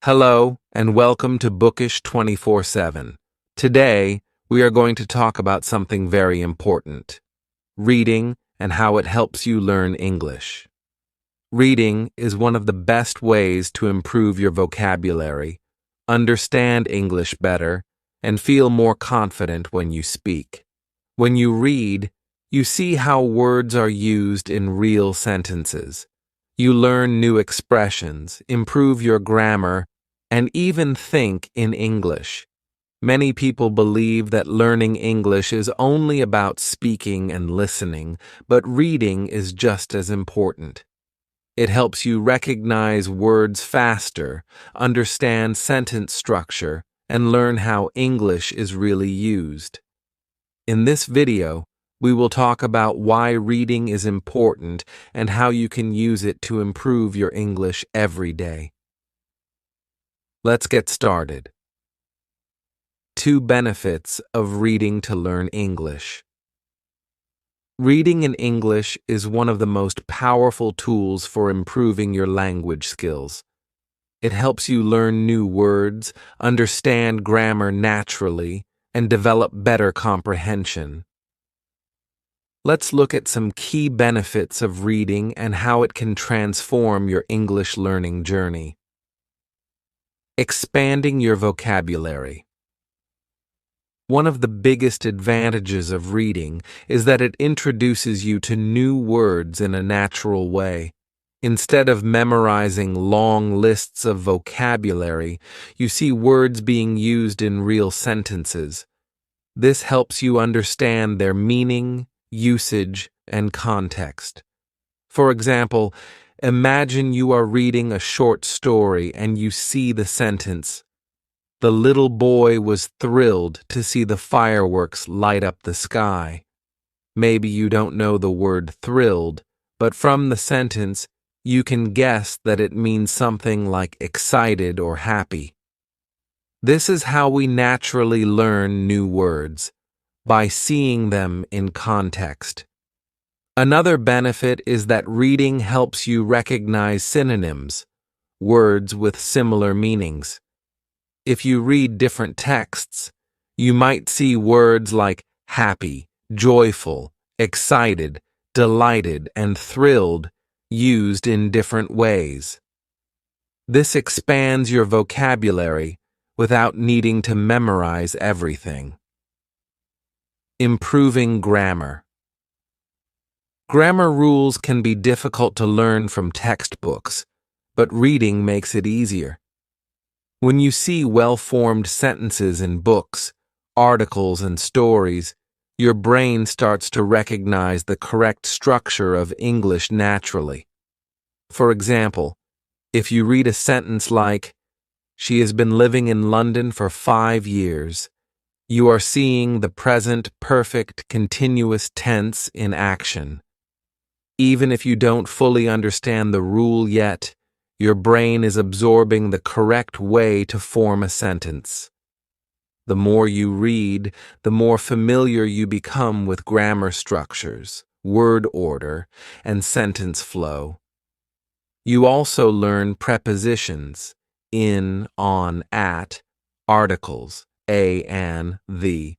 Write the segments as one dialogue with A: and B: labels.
A: Hello, and welcome to Bookish 24/7. Today, we are going to talk about something very important: reading and how it helps you learn English. Reading is one of the best ways to improve your vocabulary, understand English better, and feel more confident when you speak. When you read, you see how words are used in real sentences. You learn new expressions, improve your grammar, and even think in English. Many people believe that learning English is only about speaking and listening, but reading is just as important. It helps you recognize words faster, understand sentence structure, and learn how English is really used. In this video, we will talk about why reading is important and how you can use it to improve your English every day. Let's get started. 2 benefits of reading to learn English. Reading in English is one of the most powerful tools for improving your language skills. It helps you learn new words, understand grammar naturally, and develop better comprehension. Let's look at some key benefits of reading and how it can transform your English learning journey. Expanding your vocabulary. One of the biggest advantages of reading is that it introduces you to new words in a natural way. Instead of memorizing long lists of vocabulary, you see words being used in real sentences. This helps you understand their meaning, usage, and context. For example, imagine you are reading a short story and you see the sentence, "The little boy was thrilled to see the fireworks light up the sky." Maybe you don't know the word thrilled, but from the sentence, you can guess that it means something like excited or happy. This is how we naturally learn new words, by seeing them in context. Another benefit is that reading helps you recognize synonyms, words with similar meanings. If you read different texts, you might see words like happy, joyful, excited, delighted, and thrilled used in different ways. This expands your vocabulary without needing to memorize everything. Improving grammar. Grammar rules can be difficult to learn from textbooks, but reading makes it easier. When you see well-formed sentences in books, articles, and stories, your brain starts to recognize the correct structure of English naturally. For example, if you read a sentence like, "She has been living in London for 5 years," you are seeing the present perfect continuous tense in action. Even if you don't fully understand the rule yet, your brain is absorbing the correct way to form a sentence. The more you read, the more familiar you become with grammar structures, word order, and sentence flow. You also learn prepositions, in, on, at, articles, a, an, the,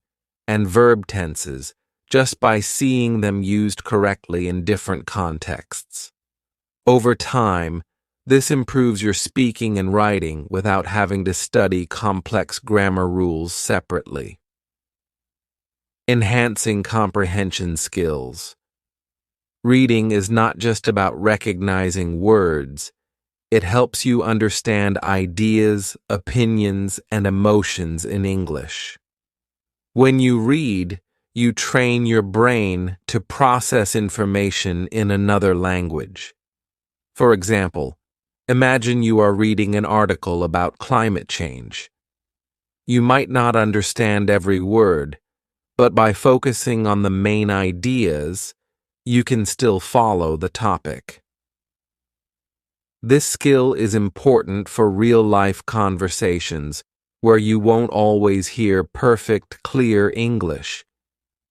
A: and verb tenses, just by seeing them used correctly in different contexts. Over time, this improves your speaking and writing without having to study complex grammar rules separately. Enhancing comprehension skills. Reading is not just about recognizing words. It helps you understand ideas, opinions, and emotions in English. When you read, you train your brain to process information in another language. For example, imagine you are reading an article about climate change. You might not understand every word, but by focusing on the main ideas, you can still follow the topic. This skill is important for real-life conversations where you won't always hear perfect, clear English.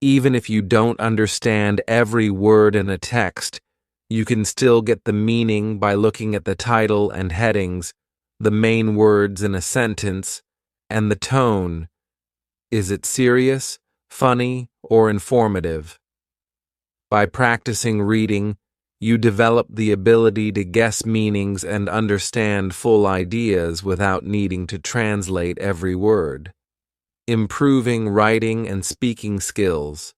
A: Even if you don't understand every word in a text, you can still get the meaning by looking at the title and headings, the main words in a sentence, and the tone. Is it serious, funny, or informative? By practicing reading, you develop the ability to guess meanings and understand full ideas without needing to translate every word. Improving writing and speaking skills.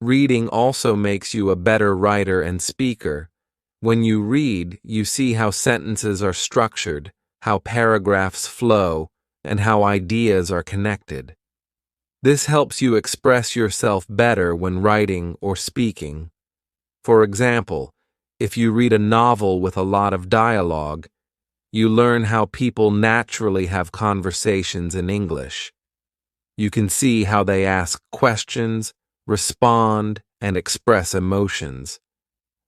A: Reading also makes you a better writer and speaker. When you read, you see how sentences are structured, how paragraphs flow, and how ideas are connected. This helps you express yourself better when writing or speaking. For example, if you read a novel with a lot of dialogue, you learn how people naturally have conversations in English. You can see how they ask questions, respond, and express emotions.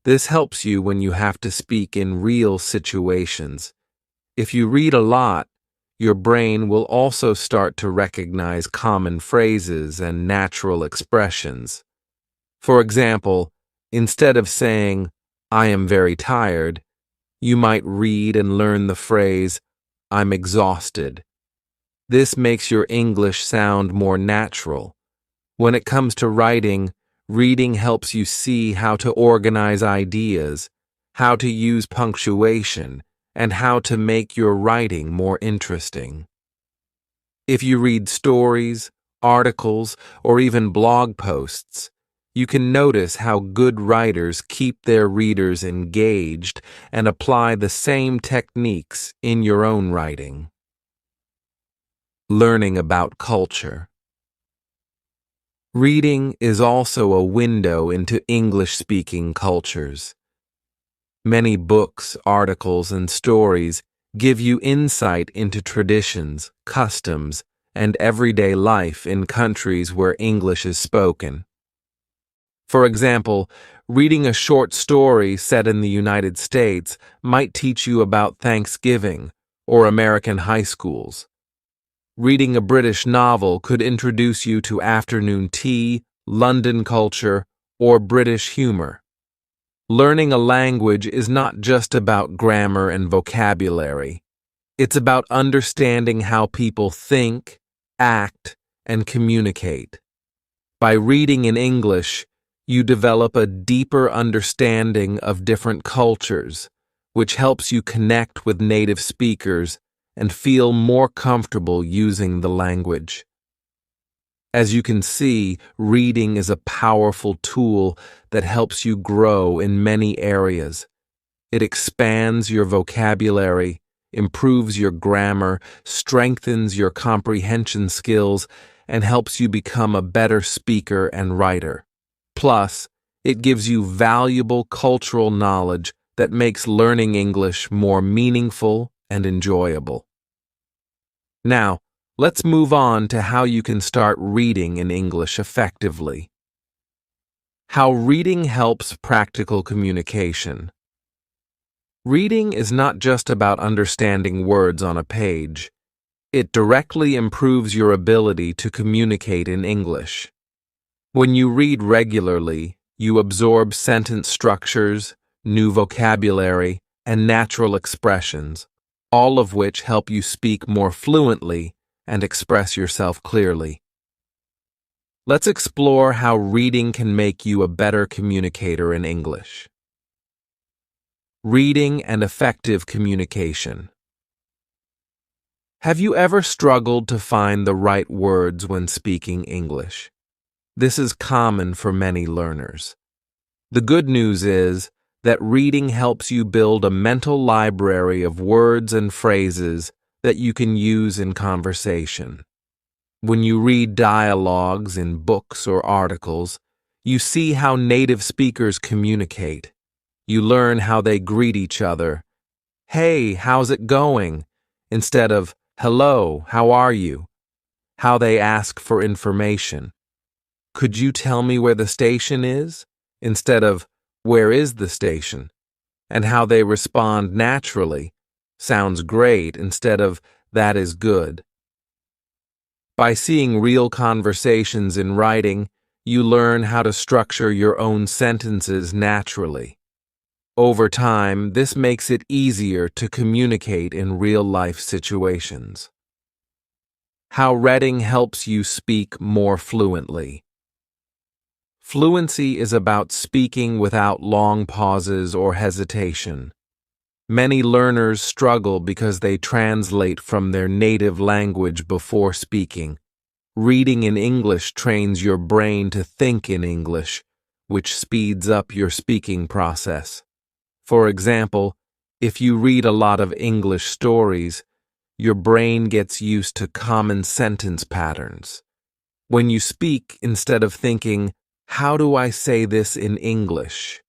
A: This helps you when you have to speak in real situations. If you read a lot, your brain will also start to recognize common phrases and natural expressions. For example, instead of saying, "I am very tired," you might read and learn the phrase, "I'm exhausted." This makes your English sound more natural. When it comes to writing, reading helps you see how to organize ideas, how to use punctuation, and how to make your writing more interesting. If you read stories, articles, or even blog posts, you can notice how good writers keep their readers engaged and apply the same techniques in your own writing. Learning about culture. Reading is also a window into English-speaking cultures. Many books, articles, and stories give you insight into traditions, customs, and everyday life in countries where English is spoken. For example, reading a short story set in the United States might teach you about Thanksgiving or American high schools. Reading a British novel could introduce you to afternoon tea, London culture, or British humor. Learning a language is not just about grammar and vocabulary. It's about understanding how people think, act, and communicate. By reading in English, you develop a deeper understanding of different cultures, which helps you connect with native speakers and feel more comfortable using the language. As you can see, reading is a powerful tool that helps you grow in many areas. It expands your vocabulary, improves your grammar, strengthens your comprehension skills, and helps you become a better speaker and writer. Plus, it gives you valuable cultural knowledge that makes learning English more meaningful and enjoyable. Now, let's move on to how you can start reading in English effectively. How reading helps practical communication. Reading is not just about understanding words on a page. It directly improves your ability to communicate in English. When you read regularly, you absorb sentence structures, new vocabulary, and natural expressions, all of which help you speak more fluently and express yourself clearly. Let's explore how reading can make you a better communicator in English. Reading and effective communication. Have you ever struggled to find the right words when speaking English? This is common for many learners. The good news is that reading helps you build a mental library of words and phrases that you can use in conversation. When you read dialogues in books or articles, you see how native speakers communicate. You learn how they greet each other. "Hey, how's it going?" instead of "Hello, how are you?" How they ask for information. "Could you tell me where the station is?" instead of "Where is the station?" And how they respond naturally. "Sounds great," instead of "That is good." By seeing real conversations in writing, you learn how to structure your own sentences naturally. Over time, this makes it easier to communicate in real-life situations. How reading helps you speak more fluently. Fluency is about speaking without long pauses or hesitation. Many learners struggle because they translate from their native language before speaking. Reading in English trains your brain to think in English, which speeds up your speaking process. For example, if you read a lot of English stories, your brain gets used to common sentence patterns. When you speak, instead of thinking, "How do I say this in English?"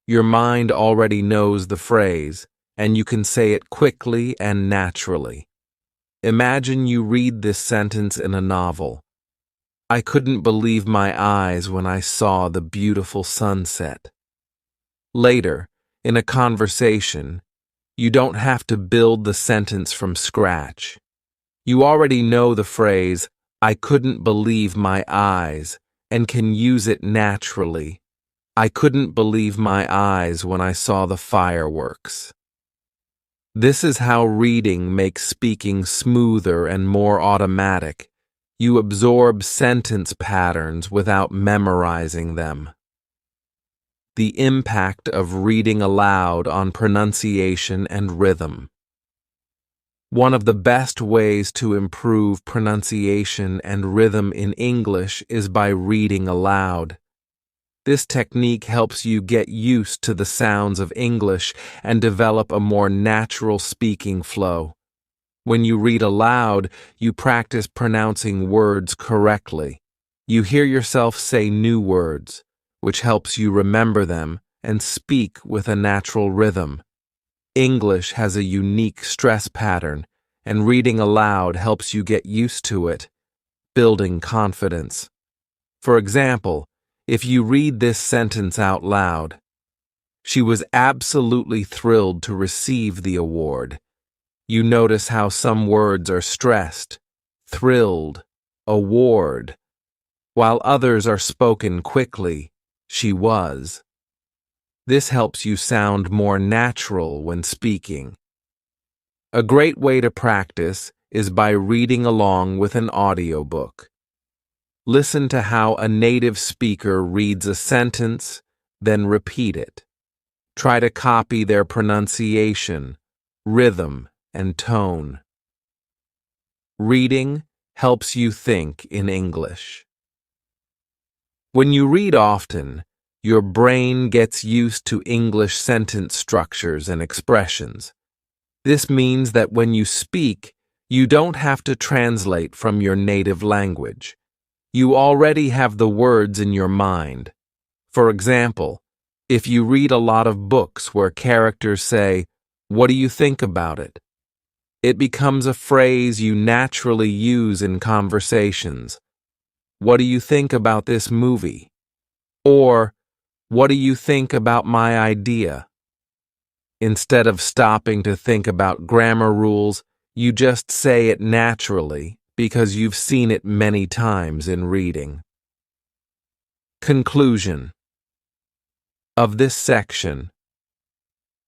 A: your mind already knows the phrase, and you can say it quickly and naturally. Imagine you read this sentence in a novel. "I couldn't believe my eyes when I saw the beautiful sunset." Later, in a conversation, you don't have to build the sentence from scratch. You already know the phrase, "I couldn't believe my eyes," and can use it naturally. "I couldn't believe my eyes when I saw the fireworks." This is how reading makes speaking smoother and more automatic. You absorb sentence patterns without memorizing them. The impact of reading aloud on pronunciation and rhythm. One of the best ways to improve pronunciation and rhythm in English is by reading aloud. This technique helps you get used to the sounds of English and develop a more natural speaking flow. When you read aloud, you practice pronouncing words correctly. You hear yourself say new words, which helps you remember them and speak with a natural rhythm. English has a unique stress pattern, and reading aloud helps you get used to it, building confidence. For example, if you read this sentence out loud, "She was absolutely thrilled to receive the award." You notice how some words are stressed, thrilled, award, while others are spoken quickly, "she was." This helps you sound more natural when speaking. A great way to practice is by reading along with an audiobook. Listen to how a native speaker reads a sentence, then repeat it. Try to copy their pronunciation, rhythm, and tone. Reading helps you think in English. When you read often, your brain gets used to English sentence structures and expressions. This means that when you speak, you don't have to translate from your native language. You already have the words in your mind. For example, if you read a lot of books where characters say, "What do you think about it?" it becomes a phrase you naturally use in conversations. "What do you think about this movie?" Or, "What do you think about my idea?" Instead of stopping to think about grammar rules, you just say it naturally because you've seen it many times in reading. Conclusion of this section.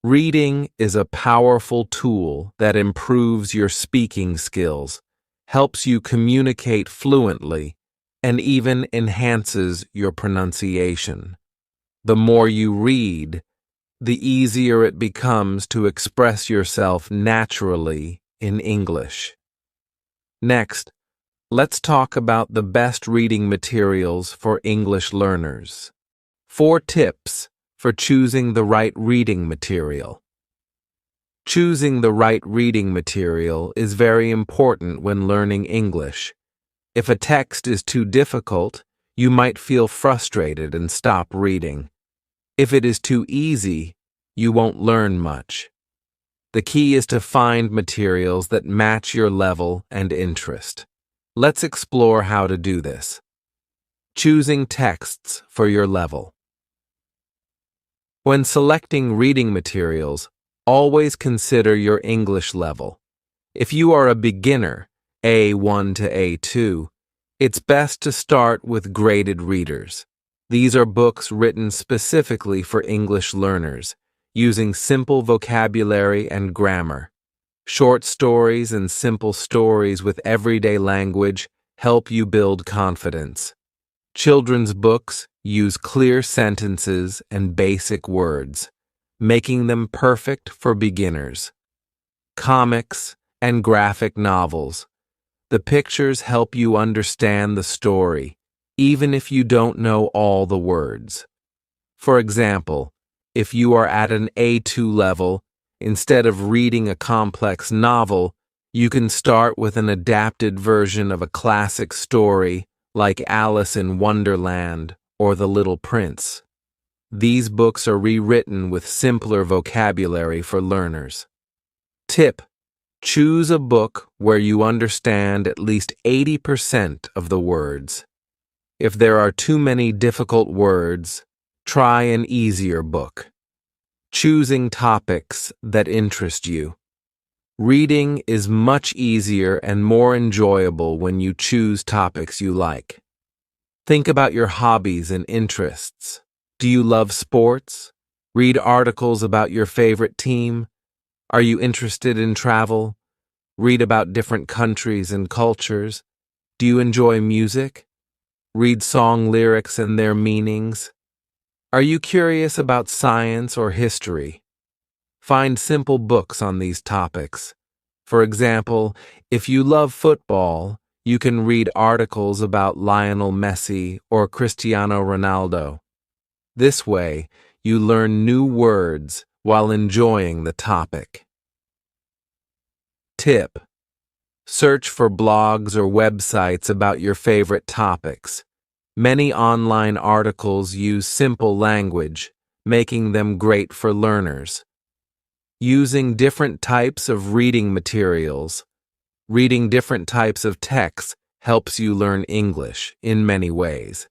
A: Reading is a powerful tool that improves your speaking skills, helps you communicate fluently, and even enhances your pronunciation. The more you read, the easier it becomes to express yourself naturally in English. Next, let's talk about the best reading materials for English learners. 4 tips for choosing the right reading material. Choosing the right reading material is very important when learning English. If a text is too difficult, you might feel frustrated and stop reading. If it is too easy, you won't learn much. The key is to find materials that match your level and interest. Let's explore how to do this. Choosing texts for your level. When selecting reading materials, always consider your English level. If you are a beginner, A1 to A2, it's best to start with graded readers. These are books written specifically for English learners. using simple vocabulary and grammar. Short stories and simple stories with everyday language help you build confidence. Children's books use clear sentences and basic words, making them perfect for beginners. Comics and graphic novels. The pictures help you understand the story, even if you don't know all the words. For example, if you are at an A2 level, instead of reading a complex novel, you can start with an adapted version of a classic story like Alice in Wonderland or The Little Prince. These books are rewritten with simpler vocabulary for learners. Tip: choose a book where you understand at least 80% of the words. If there are too many difficult words, try an easier book. Choosing topics that interest you. Reading is much easier and more enjoyable when you choose topics you like. Think about your hobbies and interests. Do you love sports? Read articles about your favorite team? Are you interested in travel? Read about different countries and cultures. Do you enjoy music? Read song lyrics and their meanings. Are you curious about science or history? Find simple books on these topics. For example, if you love football, you can read articles about Lionel Messi or Cristiano Ronaldo. This way, you learn new words while enjoying the topic. Tip: search for blogs or websites about your favorite topics. Many online articles use simple language, making them great for learners. Using different types of reading materials. Reading different types of texts helps you learn English in many ways.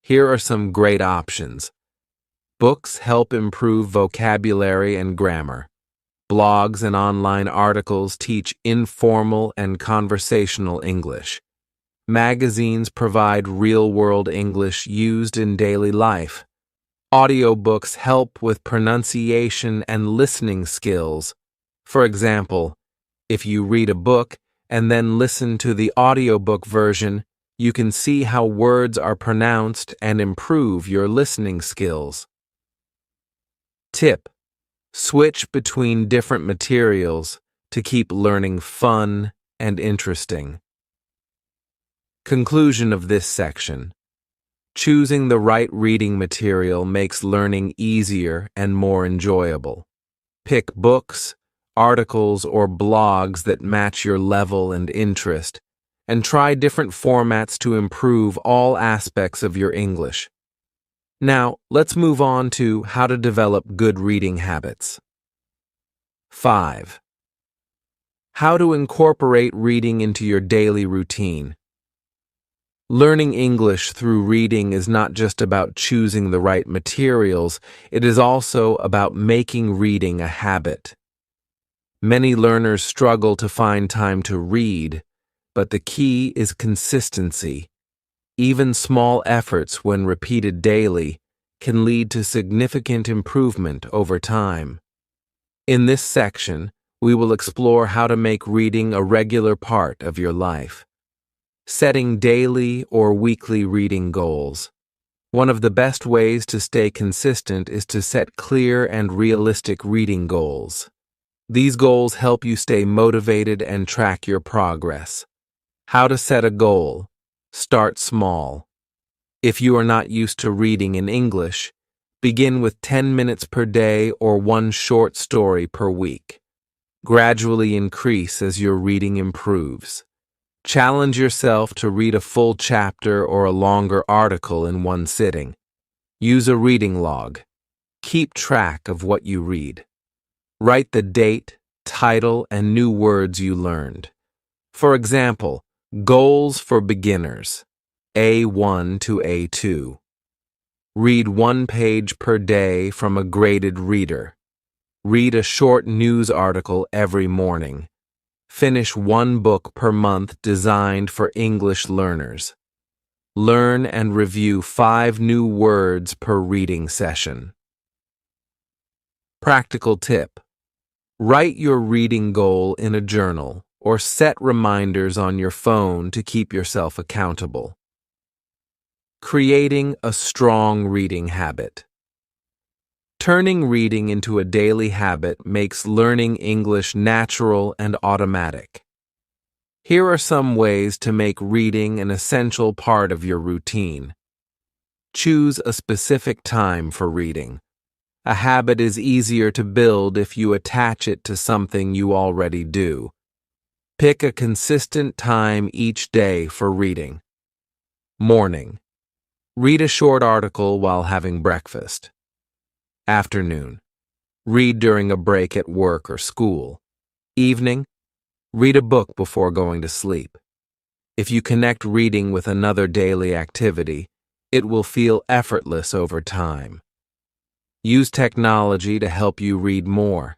A: Here are some great options. Books help improve vocabulary and grammar. Blogs and online articles teach informal and conversational English. Magazines provide real-world English used in daily life. Audiobooks help with pronunciation and listening skills. For example, if you read a book and then listen to the audiobook version, you can see how words are pronounced and improve your listening skills. Tip: switch between different materials to keep learning fun and interesting. Conclusion of this section. Choosing the right reading material makes learning easier and more enjoyable. Pick books, articles, or blogs that match your level and interest, and try different formats to improve all aspects of your English. Now, let's move on to how to develop good reading habits. 5. How to incorporate reading into your daily routine. Learning English through reading is not just about choosing the right materials, it is also about making reading a habit. Many learners struggle to find time to read, but the key is consistency. Even small efforts, when repeated daily, can lead to significant improvement over time. In this section, we will explore how to make reading a regular part of your life. Setting daily or weekly reading goals. One of the best ways to stay consistent is to set clear and realistic reading goals. These goals help you stay motivated and track your progress. How to set a goal. Start small. If you are not used to reading in English, begin with 10 minutes per day or one short story per week. Gradually increase as your reading improves. Challenge yourself to read a full chapter or a longer article in one sitting. Use a reading log. Keep track of what you read. Write the date, title, and new words you learned. For example, goals for beginners, A1 to A2. Read one page per day from a graded reader. Read a short news article every morning. Finish one book per month designed for English learners. Learn and review 5 new words per reading session. Practical tip: write your reading goal in a journal or set reminders on your phone to keep yourself accountable. Creating a strong reading habit. Turning reading into a daily habit makes learning English natural and automatic. Here are some ways to make reading an essential part of your routine. Choose a specific time for reading. A habit is easier to build if you attach it to something you already do. Pick a consistent time each day for reading. Morning. Read a short article while having breakfast. Afternoon. Read during a break at work or school. Evening. Read a book before going to sleep. If you connect reading with another daily activity, it will feel effortless over time. Use technology to help you read more.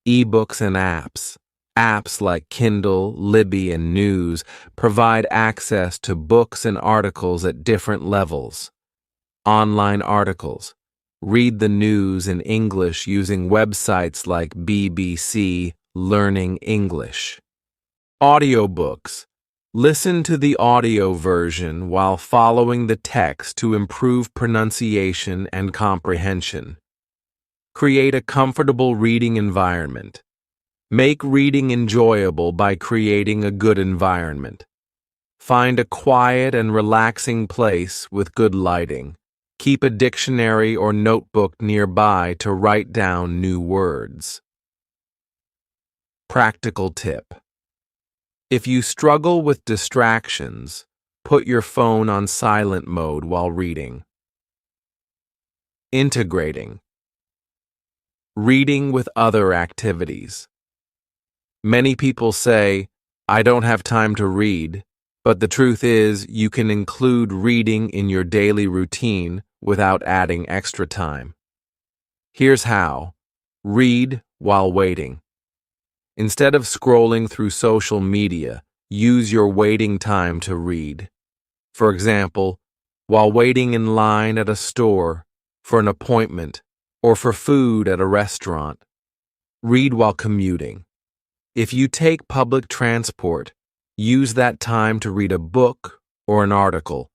A: Ebooks and apps. Apps like Kindle, Libby, and News provide access to books and articles at different levels. Online articles. Read the news in English using websites like BBC Learning English. Audiobooks. Listen to the audio version while following the text to improve pronunciation and comprehension. Create a comfortable reading environment. Make reading enjoyable by creating a good environment. Find a quiet and relaxing place with good lighting. Keep a dictionary or notebook nearby to write down new words. Practical tip: if you struggle with distractions, put your phone on silent mode while reading. Integrating. Reading with other activities. Many people say, "I don't have time to read," but the truth is you can include reading in your daily routine without adding extra time. Here's how. Read while waiting. Instead of scrolling through social media, use your waiting time to read. For example, while waiting in line at a store, for an appointment, or for food at a restaurant. Read while commuting. If you take public transport, use that time to read a book or an article.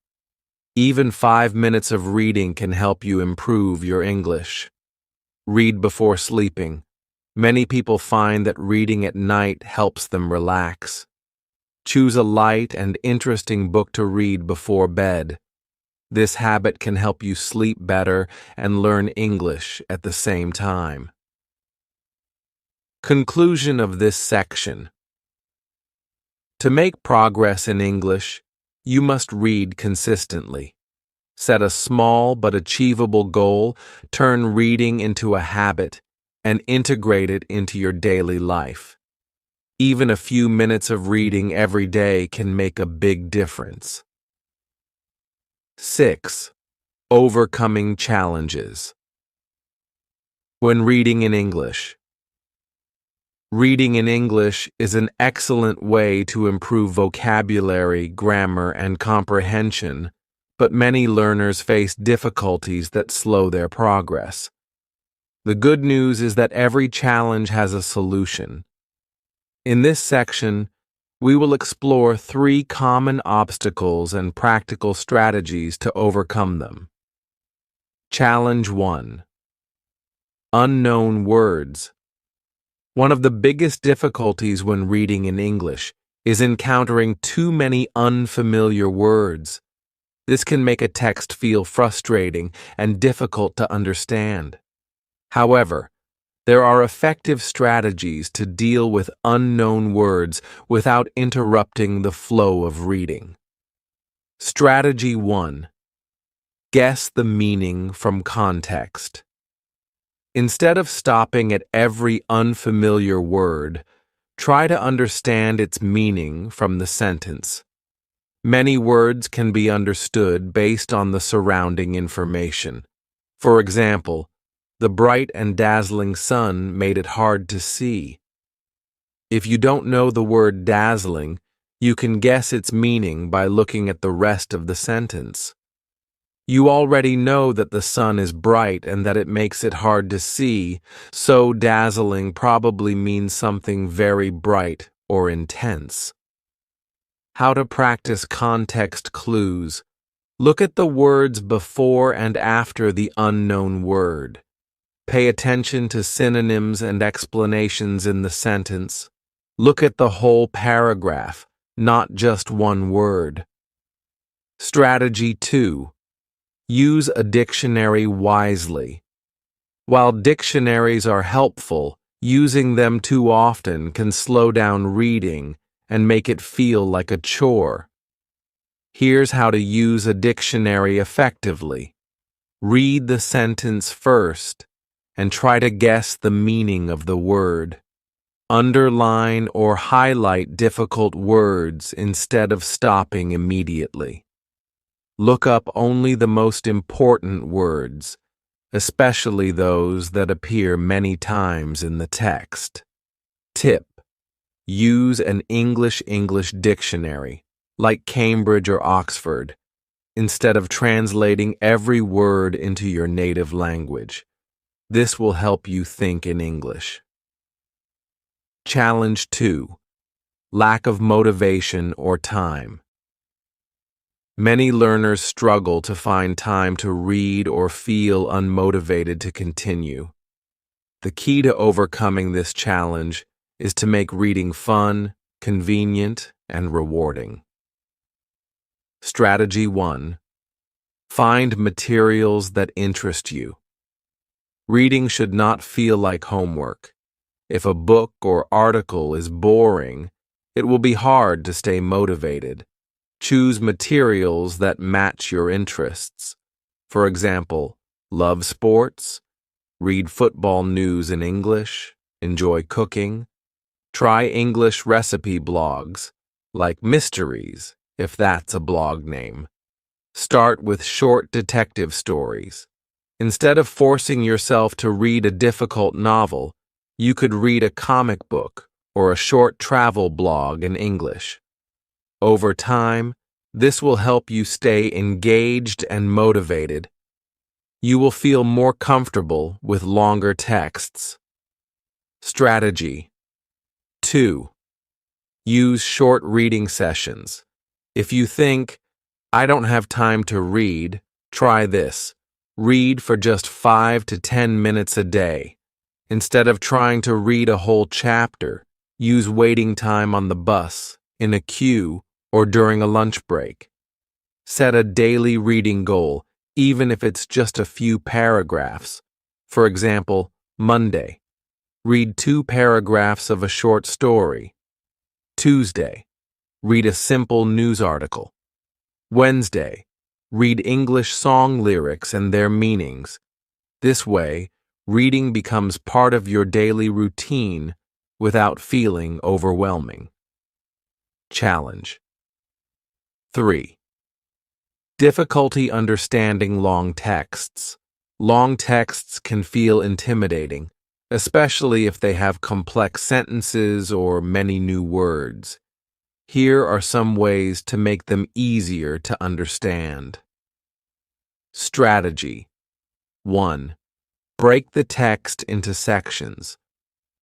A: Even 5 minutes of reading can help you improve your English. Read before sleeping. Many people find that reading at night helps them relax. Choose a light and interesting book to read before bed. This habit can help you sleep better and learn English at the same time. Conclusion of this section. To make progress in English, you must read consistently. Set a small but achievable goal, turn reading into a habit, and integrate it into your daily life. Even a few minutes of reading every day can make a big difference. 6. Overcoming challenges. When reading in English. Reading in English is an excellent way to improve vocabulary, grammar, and comprehension, but many learners face difficulties that slow their progress. The good news is that every challenge has a solution. In this section, we will explore 3 common obstacles and practical strategies to overcome them. Challenge 1. Unknown words. One of the biggest difficulties when reading in English is encountering too many unfamiliar words. This can make a text feel frustrating and difficult to understand. However, there are effective strategies to deal with unknown words without interrupting the flow of reading. Strategy 1. Guess the meaning from context. Instead of stopping at every unfamiliar word, try to understand its meaning from the sentence. Many words can be understood based on the surrounding information. For example, the bright and dazzling sun made it hard to see. If you don't know the word dazzling, you can guess its meaning by looking at the rest of the sentence. You already know that the sun is bright and that it makes it hard to see, so dazzling probably means something very bright or intense. How to practice context clues. Look at the words before and after the unknown word. Pay attention to synonyms and explanations in the sentence. Look at the whole paragraph, not just one word. Strategy 2. Use a dictionary wisely. While dictionaries are helpful, using them too often can slow down reading and make it feel like a chore. Here's how to use a dictionary effectively. Read the sentence first and try to guess the meaning of the word. Underline or highlight difficult words instead of stopping immediately. Look up only the most important words, especially those that appear many times in the text. Tip: use an English dictionary, like Cambridge or Oxford, instead of translating every word into your native language. This will help you think in English. Challenge 2. Lack of motivation or time. Many learners struggle to find time to read or feel unmotivated to continue. The key to overcoming this challenge is to make reading fun, convenient, and rewarding. Strategy 1. Find materials that interest you. Reading should not feel like homework. If a book or article is boring, it will be hard to stay motivated. Choose materials that match your interests. For example, love sports, read football news in English, enjoy cooking, try English recipe blogs, like Mysteries, if that's a blog name. Start with short detective stories. Instead of forcing yourself to read a difficult novel, you could read a comic book or a short travel blog in English. Over time, this will help you stay engaged and motivated. You will feel more comfortable with longer texts. Strategy 2. Use short reading sessions. If you think, I don't have time to read, try this. Read for just 5 to 10 minutes a day. Instead of trying to read a whole chapter, use waiting time on the bus, in a queue, or during a lunch break. Set a daily reading goal, even if it's just a few paragraphs. For example, Monday, read 2 paragraphs of a short story. Tuesday, read a simple news article. Wednesday, read English song lyrics and their meanings. This way, reading becomes part of your daily routine without feeling overwhelming. Challenge 3. Difficulty understanding long texts. Long texts can feel intimidating, especially if they have complex sentences or many new words. Here are some ways to make them easier to understand. Strategy 1. Break the text into sections.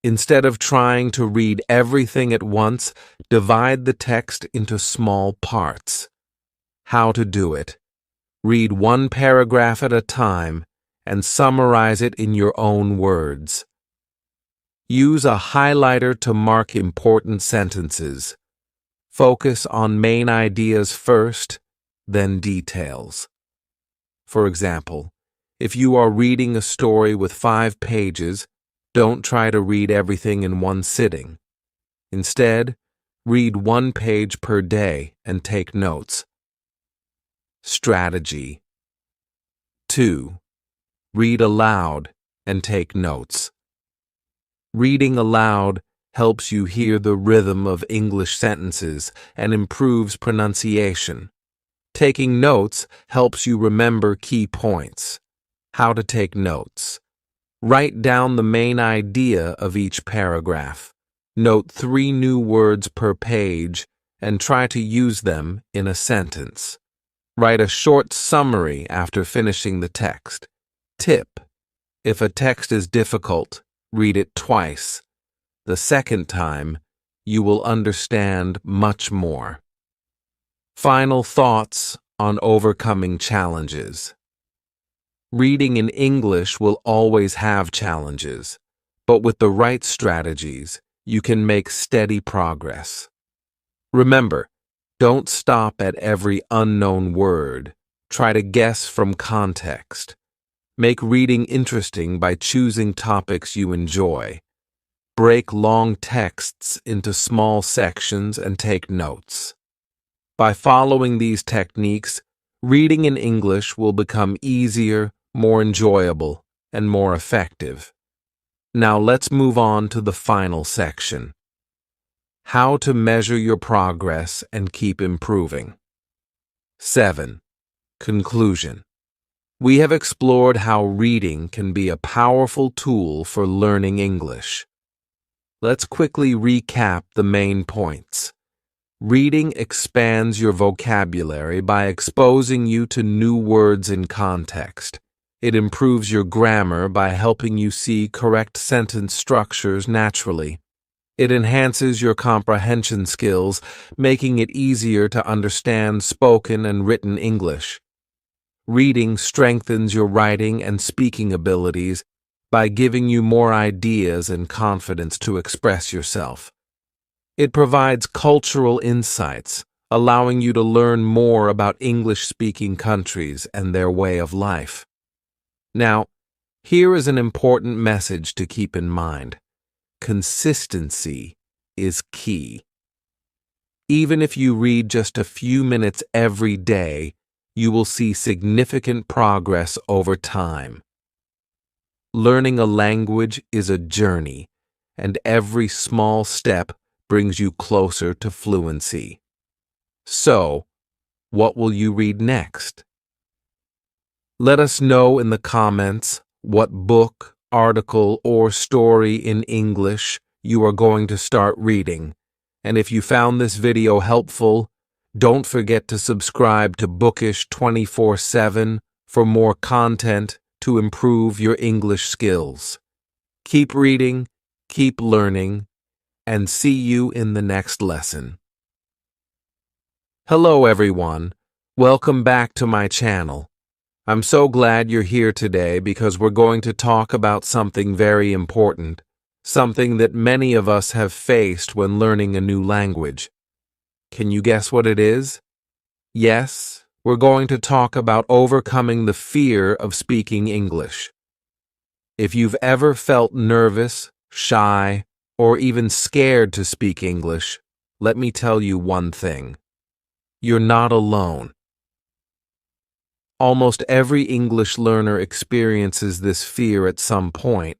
A: Instead of trying to read everything at once, divide the text into small parts. How to do it. Read 1 paragraph at a time and summarize it in your own words. Use a highlighter to mark important sentences. Focus on main ideas first, then details. For example, if you are reading a story with 5 pages, don't try to read everything in one sitting. Instead, read 1 page per day and take notes. Strategy 2. Read aloud and take notes. Reading aloud helps you hear the rhythm of English sentences and improves pronunciation. Taking notes helps you remember key points. How to take notes. Write down the main idea of each paragraph. Note 3 new words per page and try to use them in a sentence. Write a short summary after finishing the text. Tip: if a text is difficult, read it twice. The second time, you will understand much more. Final thoughts on overcoming challenges. Reading in English will always have challenges, but with the right strategies, you can make steady progress. Remember, don't stop at every unknown word. Try to guess from context. Make reading interesting by choosing topics you enjoy. Break long texts into small sections and take notes. By following these techniques, reading in English will become easier, more enjoyable, and more effective. Now let's move on to the final section. How to measure your progress and keep improving. 7. Conclusion. We have explored how reading can be a powerful tool for learning English. Let's quickly recap the main points. Reading expands your vocabulary by exposing you to new words in context. It improves your grammar by helping you see correct sentence structures naturally. It enhances your comprehension skills, making it easier to understand spoken and written English. Reading strengthens your writing and speaking abilities by giving you more ideas and confidence to express yourself. It provides cultural insights, allowing you to learn more about English-speaking countries and their way of life. Now, here is an important message to keep in mind. Consistency is key. Even if you read just a few minutes every day, you will see significant progress over time. Learning a language is a journey, and every small step brings you closer to fluency. So, what will you read next? Let us know in the comments what book, article, or story in English you are going to start reading. And if you found this video helpful, don't forget to subscribe to Bookish 24/7 for more content to improve your English skills. Keep reading, keep learning, and see you in the next lesson. Hello everyone, welcome back to my channel. I'm so glad you're here today because we're going to talk about something very important, something that many of us have faced when learning a new language. Can you guess what it is? Yes, we're going to talk about overcoming the fear of speaking English. If you've ever felt nervous, shy, or even scared to speak English, let me tell you one thing. You're not alone. Almost every English learner experiences this fear at some point.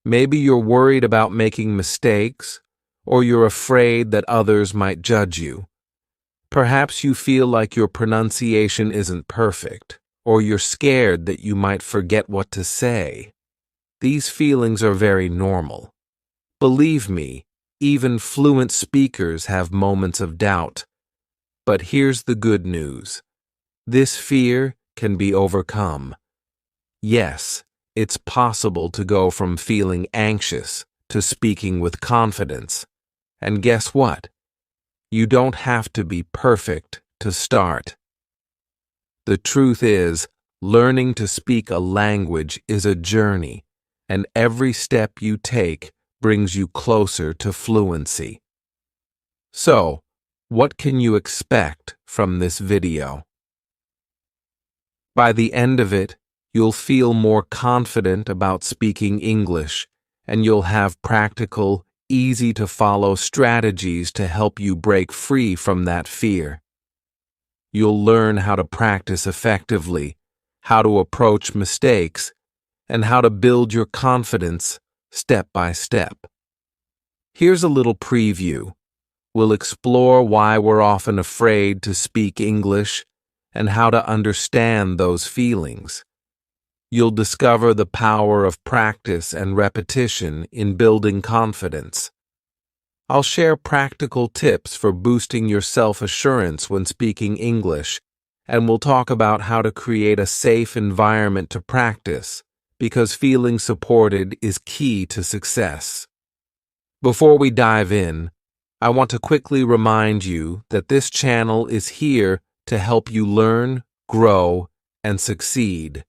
A: Maybe you're worried about making mistakes, or you're afraid that others might judge you. Perhaps you feel like your pronunciation isn't perfect, or you're scared that you might forget what to say. These feelings are very normal. Believe me, even fluent speakers have moments of doubt. But here's the good news. This fear can be overcome. Yes, it's possible to go from feeling anxious to speaking with confidence. And guess what? You don't have to be perfect to start. The truth is, learning to speak a language is a journey, and every step you take brings you closer to fluency. So, what can you expect from this video? By the end of it, you'll feel more confident about speaking English, and you'll have practical, easy-to-follow strategies to help you break free from that fear. You'll learn how to practice effectively, how to approach mistakes, and how to build your confidence step by step. Here's a little preview. We'll explore why we're often afraid to speak English and how to understand those feelings. You'll discover the power of practice and repetition in building confidence. I'll share practical tips for boosting your self-assurance when speaking English and we'll talk about how to create a safe environment to practice, because feeling supported is key to success. Before we dive in, I want to quickly remind you that this channel is here to help you learn, grow, and succeed.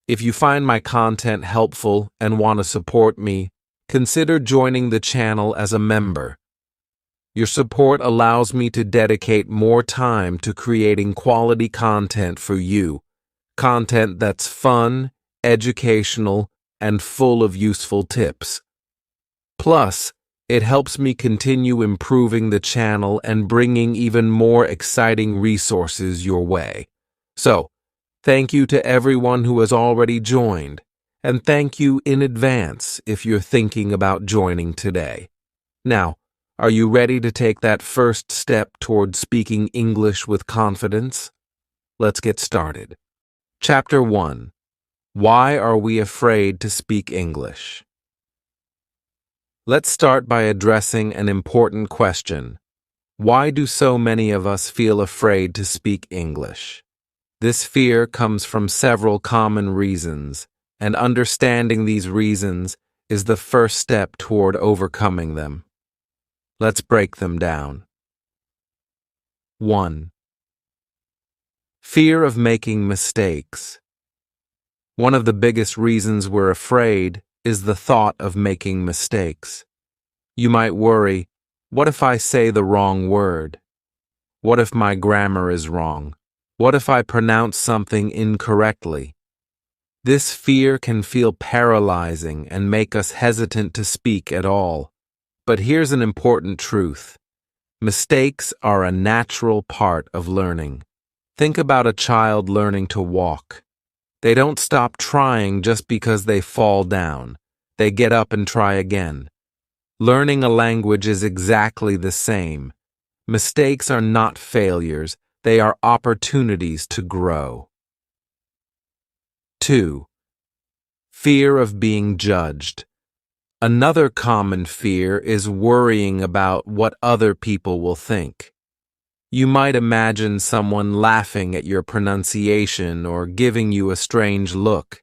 A: If you find my content helpful and want to support me, consider joining the channel as a member. Your support allows me to dedicate more time to creating quality content for you, content that's fun, educational, and full of useful tips. Plus, it helps me continue improving the channel and bringing even more exciting resources your way. So, thank you to everyone who has already joined, and thank you in advance if you're thinking about joining today. Now, are you ready to take that first step toward speaking English with confidence? Let's get started. Chapter 1. Why are we afraid to speak English? Let's start by addressing an important question. Why do so many of us feel afraid to speak English? This fear comes from several common reasons, and understanding these reasons is the first step toward overcoming them. Let's break them down. 1. Fear of making mistakes. One of the biggest reasons we're afraid is the thought of making mistakes. You might worry, what if I say the wrong word? What if my grammar is wrong? What if I pronounce something incorrectly? This fear can feel paralyzing and make us hesitant to speak at all. But here's an important truth. Mistakes are a natural part of learning. Think about a child learning to walk. They don't stop trying just because they fall down. They get up and try again. Learning a language is exactly the same. Mistakes are not failures. They are opportunities to grow. 2. Fear of being judged. Another common fear is worrying about what other people will think. You might imagine someone laughing at your pronunciation or giving you a strange look.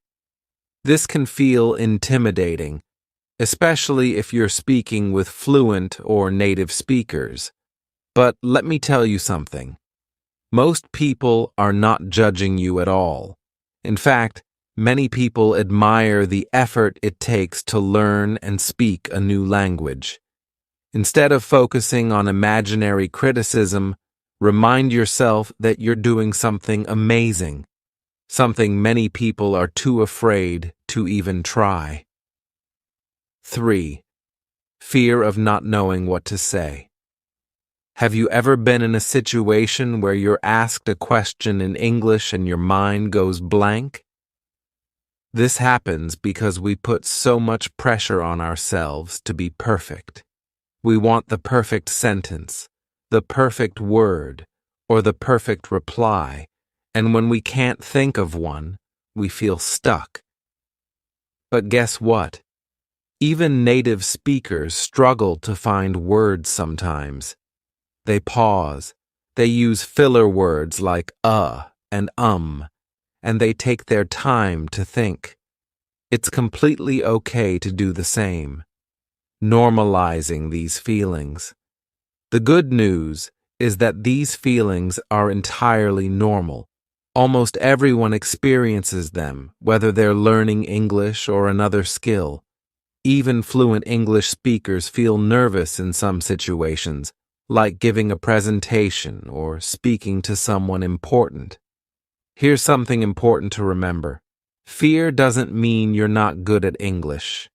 A: This can feel intimidating, especially if you're speaking with fluent or native speakers. But let me tell you something. Most people are not judging you at all. In fact, many people admire the effort it takes to learn and speak a new language. Instead of focusing on imaginary criticism, remind yourself that you're doing something amazing, something many people are too afraid to even try. 3. Fear of not knowing what to say. Have you ever been in a situation where you're asked a question in English and your mind goes blank? This happens because we put so much pressure on ourselves to be perfect. We want the perfect sentence, the perfect word, or the perfect reply, and when we can't think of one, we feel stuck. But guess what? Even native speakers struggle to find words sometimes. They pause, they use filler words like and and they take their time to think. It's completely okay to do the same. Normalizing these feelings. The good news is that these feelings are entirely normal. Almost everyone experiences them, whether they're learning English or another skill. Even fluent English speakers feel nervous in some situations, like giving a presentation or speaking to someone important. Here's something important to remember. Fear doesn't mean you're not good at English.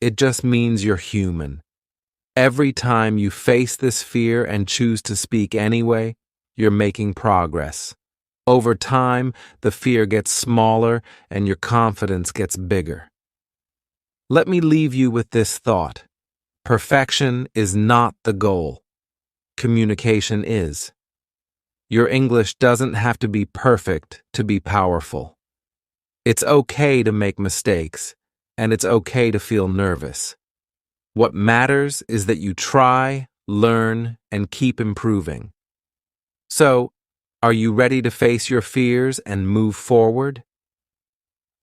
A: It just means you're human. Every time you face this fear and choose to speak anyway, you're making progress. Over time, the fear gets smaller and your confidence gets bigger. Let me leave you with this thought. Perfection is not the goal. Communication is. Your English doesn't have to be perfect to be powerful. It's okay to make mistakes, and it's okay to feel nervous. What matters is that you try, learn, and keep improving. So, Are you ready to face your fears and move forward?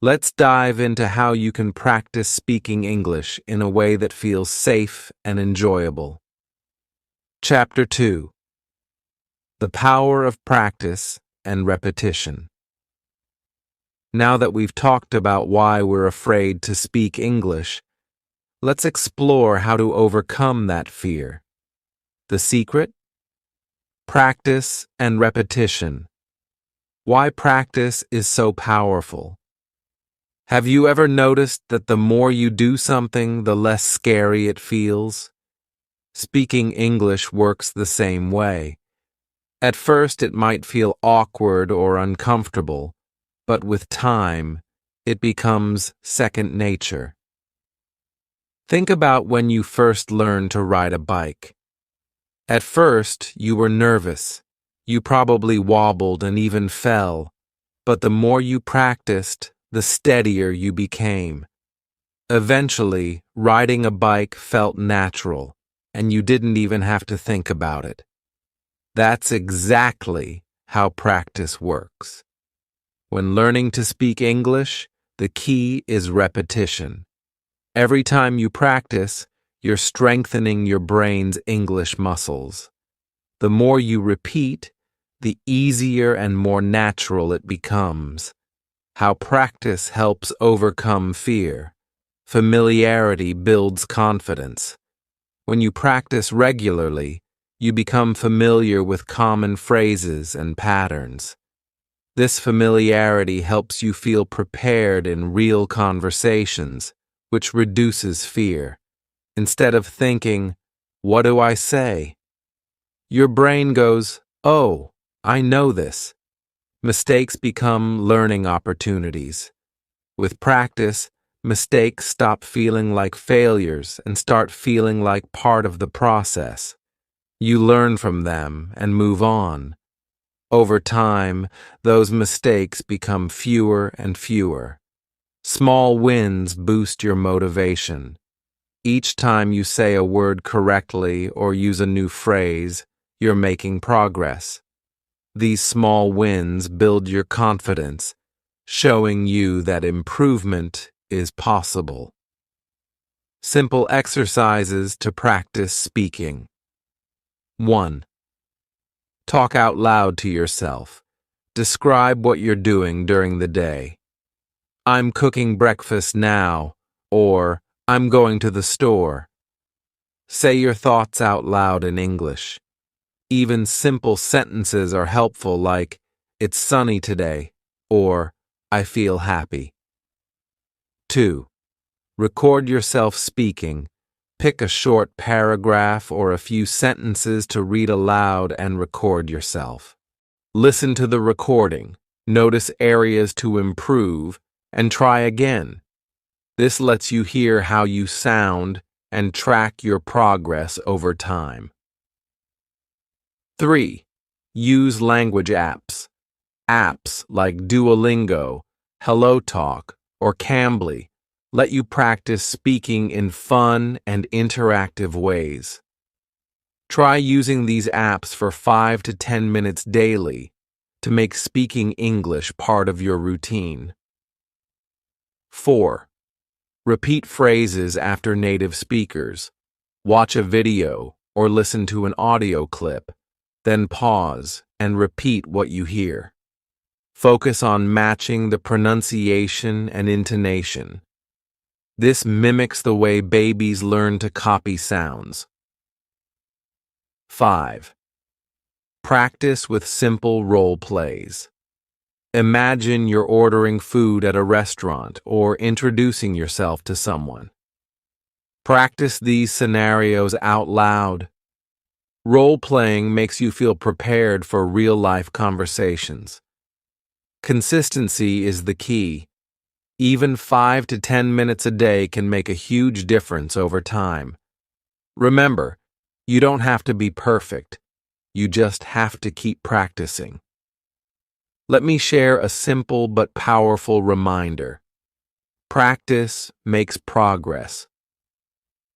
A: Let's dive into how you can practice speaking English in a way that feels safe and enjoyable. Chapter 2: The Power of Practice and Repetition. Now that we've talked about why we're afraid to speak English, let's explore how to overcome that fear. The secret? Practice and repetition. Why practice is so powerful. Have you ever noticed that the more you do something, the less scary it feels? Speaking English works the same way. At first, it might feel awkward or uncomfortable, but with time, it becomes second nature. Think about when you first learned to ride a bike. At first, you were nervous. You probably wobbled and even fell, but the more you practiced, the steadier you became. Eventually, riding a bike felt natural, and you didn't even have to think about it. That's exactly how practice works. When learning to speak English, the key is repetition. Every time you practice, you're strengthening your brain's English muscles. The more you repeat, the easier and more natural it becomes. How practice helps overcome fear. Familiarity builds confidence. When you practice regularly, you become familiar with common phrases and patterns. This familiarity helps you feel prepared in real conversations, which reduces fear. Instead of thinking, "What do I say?" your brain goes, "Oh, I know this." Mistakes become learning opportunities. With practice, mistakes stop feeling like failures and start feeling like part of the process. You learn from them and move on. Over time, those mistakes become fewer and fewer. Small wins boost your motivation. Each time you say a word correctly or use a new phrase, you're making progress. These small wins build your confidence, showing you that improvement is possible. Simple exercises to practice speaking. 1. Talk out loud to yourself. Describe what you're doing during the day. "I'm cooking breakfast now," or "I'm going to the store." Say your thoughts out loud in English. Even simple sentences are helpful, like, "It's sunny today," or "I feel happy." 2. Record yourself speaking. Pick a short paragraph or a few sentences to read aloud and record yourself. Listen to the recording, notice areas to improve, and try again. This lets you hear how you sound and track your progress over time. 3. Use language apps. Apps like Duolingo, HelloTalk, or Cambly let you practice speaking in fun and interactive ways. Try using these apps for 5 to 10 minutes daily to make speaking English part of your routine. 4. Repeat phrases after native speakers. Watch a video or listen to an audio clip, then pause and repeat what you hear. Focus on matching the pronunciation and intonation. This mimics the way babies learn to copy sounds. 5. Practice with simple role plays. Imagine you're ordering food at a restaurant or introducing yourself to someone. Practice these scenarios out loud. Role-playing makes you feel prepared for real-life conversations. Consistency is the key. Even 5 to 10 minutes a day can make a huge difference over time. Remember, you don't have to be perfect. You just have to keep practicing. Let me share a simple but powerful reminder. Practice makes progress.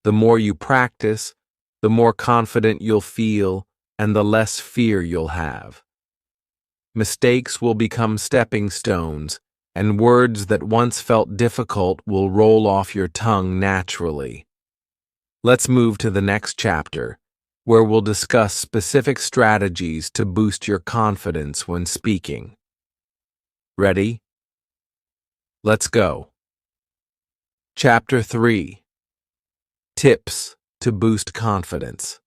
A: The more you practice, the more confident you'll feel and the less fear you'll have. mistakes will become stepping stones, and words that once felt difficult will roll off your tongue naturally. Let's move to the next chapter, where we'll discuss specific strategies to boost your confidence when speaking. Ready? Let's go. Chapter 3: Tips to boost confidence.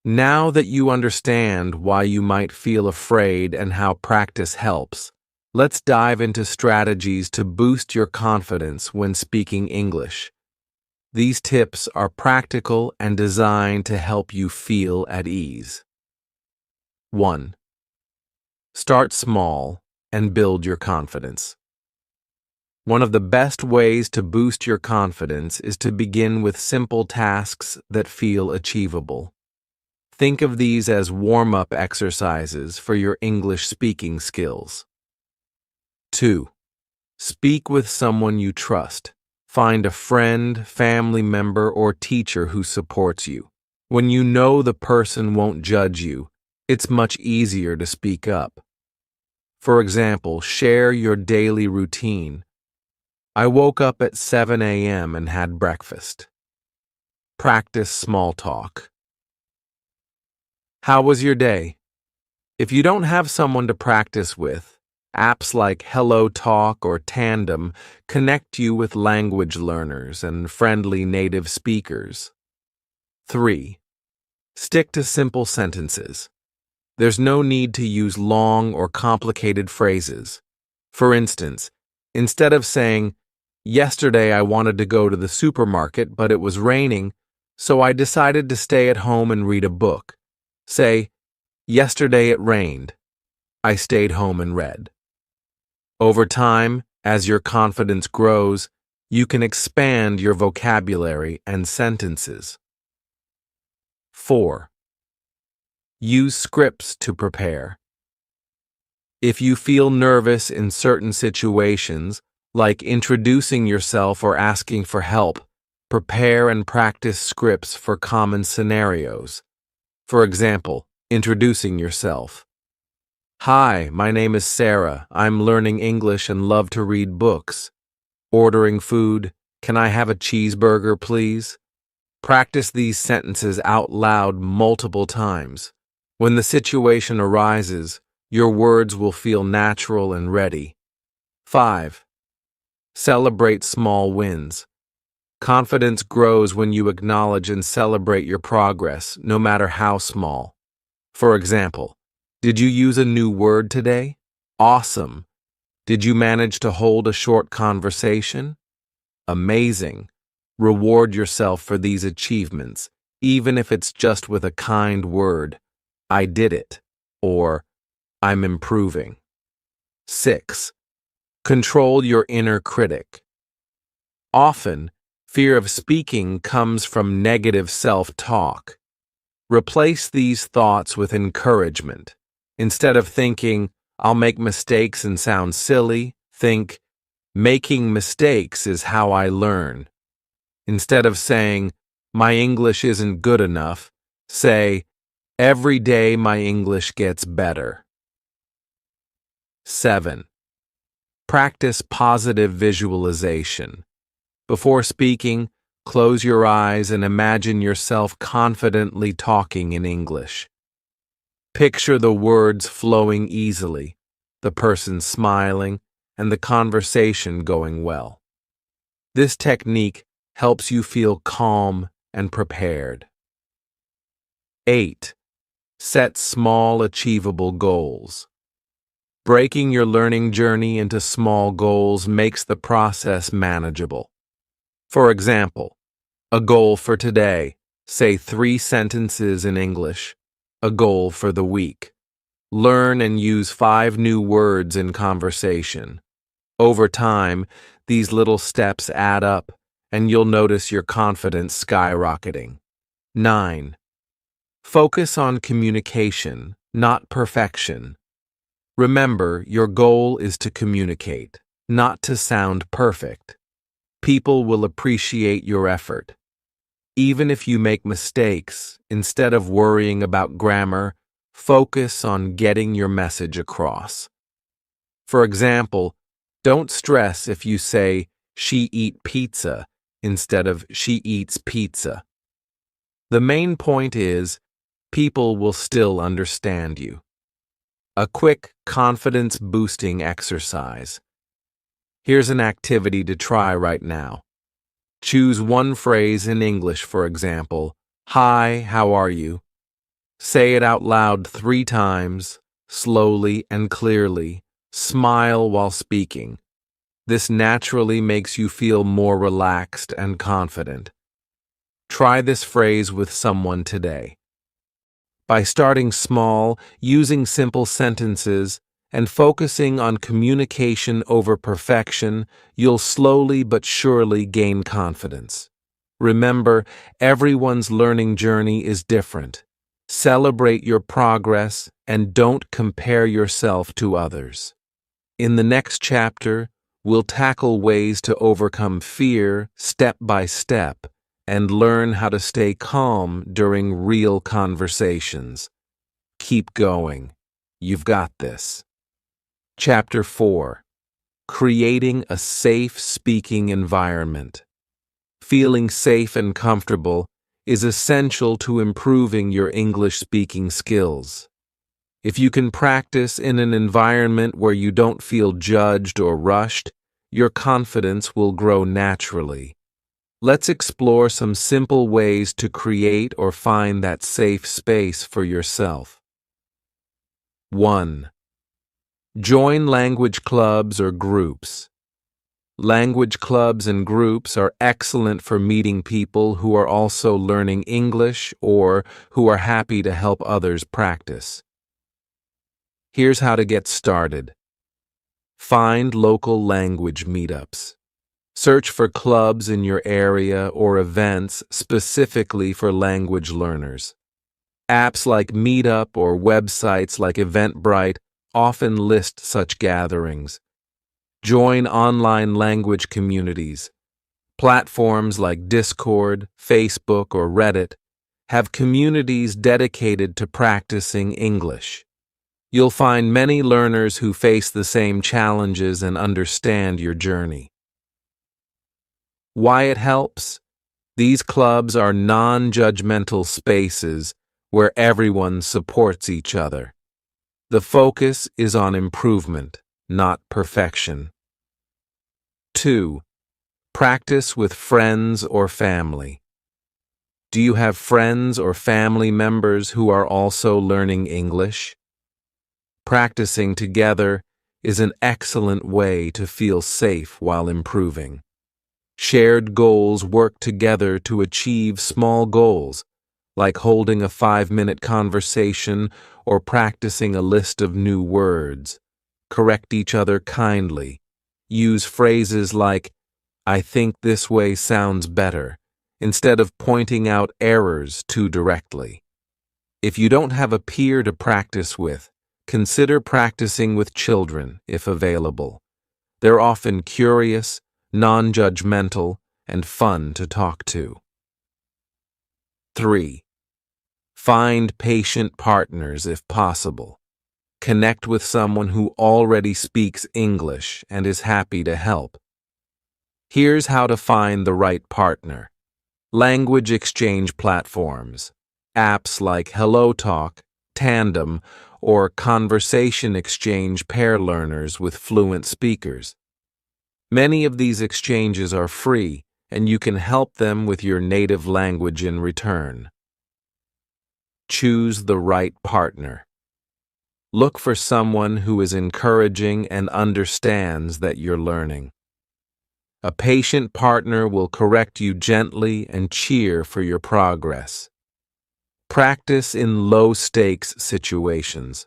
A: Now that you understand why you might feel afraid and how practice helps, let's dive into strategies to boost your confidence when speaking English. These tips are practical and designed to help you feel at ease. 1. Start small and build your confidence. One of the best ways to boost your confidence is to begin with simple tasks that feel achievable. Think of these as warm-up exercises for your English speaking skills. 2. Speak with someone you trust. Find a friend, family member, or teacher who supports you. When you know the person won't judge you, it's much easier to speak up. For example, share your daily routine. I woke up at 7 a.m. and had breakfast. Practice small talk. How was your day? If you don't have someone to practice with, apps like Hello Talk or Tandem connect you with language learners and friendly native speakers. 3. Stick to simple sentences. There's no need to use long or complicated phrases. For instance, instead of saying, "Yesterday I wanted to go to the supermarket, but it was raining, so I decided to stay at home and read a book," say, "Yesterday it rained. I stayed home and read." Over time, as your confidence grows, you can expand your vocabulary and sentences. 4. Use scripts to prepare. If you feel nervous in certain situations, like introducing yourself or asking for help, prepare and practice scripts for common scenarios. For example, introducing yourself. "Hi, my name is Sarah. I'm learning English and love to read books." Ordering food, "Can I have a cheeseburger, please?" Practice these sentences out loud multiple times. When the situation arises, your words will feel natural and ready. 5. Celebrate small wins. Confidence grows when you acknowledge and celebrate your progress, no matter how small. For example, "Did you use a new word today? Awesome. Did you manage to hold a short conversation? Amazing." Reward yourself for these achievements, even if it's just with a kind word. "I did it," or "I'm improving." 6. Control your inner critic. Often, fear of speaking comes from negative self-talk. Replace these thoughts with encouragement. Instead of thinking, "I'll make mistakes and sound silly," think, "Making mistakes is how I learn." Instead of saying, "My English isn't good enough," say, "Every day my English gets better." 7. Practice positive visualization. Before speaking, close your eyes and imagine yourself confidently talking in English. Picture the words flowing easily, the person smiling, and the conversation going well. This technique helps you feel calm and prepared. 8. Set small, achievable goals. Breaking your learning journey into small goals makes the process manageable. For example, a goal for today, say 3 sentences in English. A goal for the week, learn and use 5 new words in conversation. Over time, these little steps add up, and you'll notice your confidence skyrocketing. 9. Focus on communication, not perfection. Remember, your goal is to communicate, not to sound perfect. People will appreciate your effort. Even if you make mistakes, instead of worrying about grammar, Focus on getting your message across. For example, don't stress if you say, "She eat pizza," instead of "she eats pizza." The main point is, people will still understand you. A quick, confidence-boosting exercise. Here's an activity to try right now. Choose one phrase in English, for example, "Hi, how are you?" Say it out loud 3 times, slowly and clearly. Smile while speaking. This naturally makes you feel more relaxed and confident. Try this phrase with someone today. By starting small, using simple sentences, and focusing on communication over perfection, you'll slowly but surely gain confidence. Remember, everyone's learning journey is different. Celebrate your progress and don't compare yourself to others. In the next chapter, we'll tackle ways to overcome fear step by step and learn how to stay calm during real conversations. Keep going. You've got this. Chapter 4. Creating a safe speaking environment. Feeling safe and comfortable is essential to improving your English speaking skills. If you can practice in an environment where you don't feel judged or rushed, your confidence will grow naturally. Let's explore some simple ways to create or find that safe space for yourself. 1. Join language clubs or groups. Language clubs and groups are excellent for meeting people who are also learning English or who are happy to help others practice. Here's how to get started. Find local language meetups. Search for clubs in your area or events specifically for language learners. Apps like Meetup or websites like Eventbrite often list such gatherings. Join online language communities. Platforms like Discord, Facebook, or Reddit have communities dedicated to practicing English. You'll find many learners who face the same challenges and understand your journey. Why it helps? These clubs are non-judgmental spaces where everyone supports each other. The focus is on improvement, not perfection. 2. Practice with friends or family. Do you have friends or family members who are also learning English? Practicing together is an excellent way to feel safe while improving. Shared goals work together to achieve small goals, like holding a 5-minute conversation or practicing a list of new words. Correct each other kindly. Use phrases like, "I think this way sounds better," instead of pointing out errors too directly. If you don't have a peer to practice with, consider practicing with children if available. They're often curious, non-judgmental, and fun to talk to. 3. Find patient partners if possible. Connect with someone who already speaks English and is happy to help. Here's how to find the right partner. Language exchange platforms. Apps like HelloTalk, Tandem, or Conversation Exchange pair learners with fluent speakers. Many of these exchanges are free, and you can help them with your native language in return. Choose the right partner. Look for someone who is encouraging and understands that you're learning. A patient partner will correct you gently and cheer for your progress. Practice in low-stakes situations.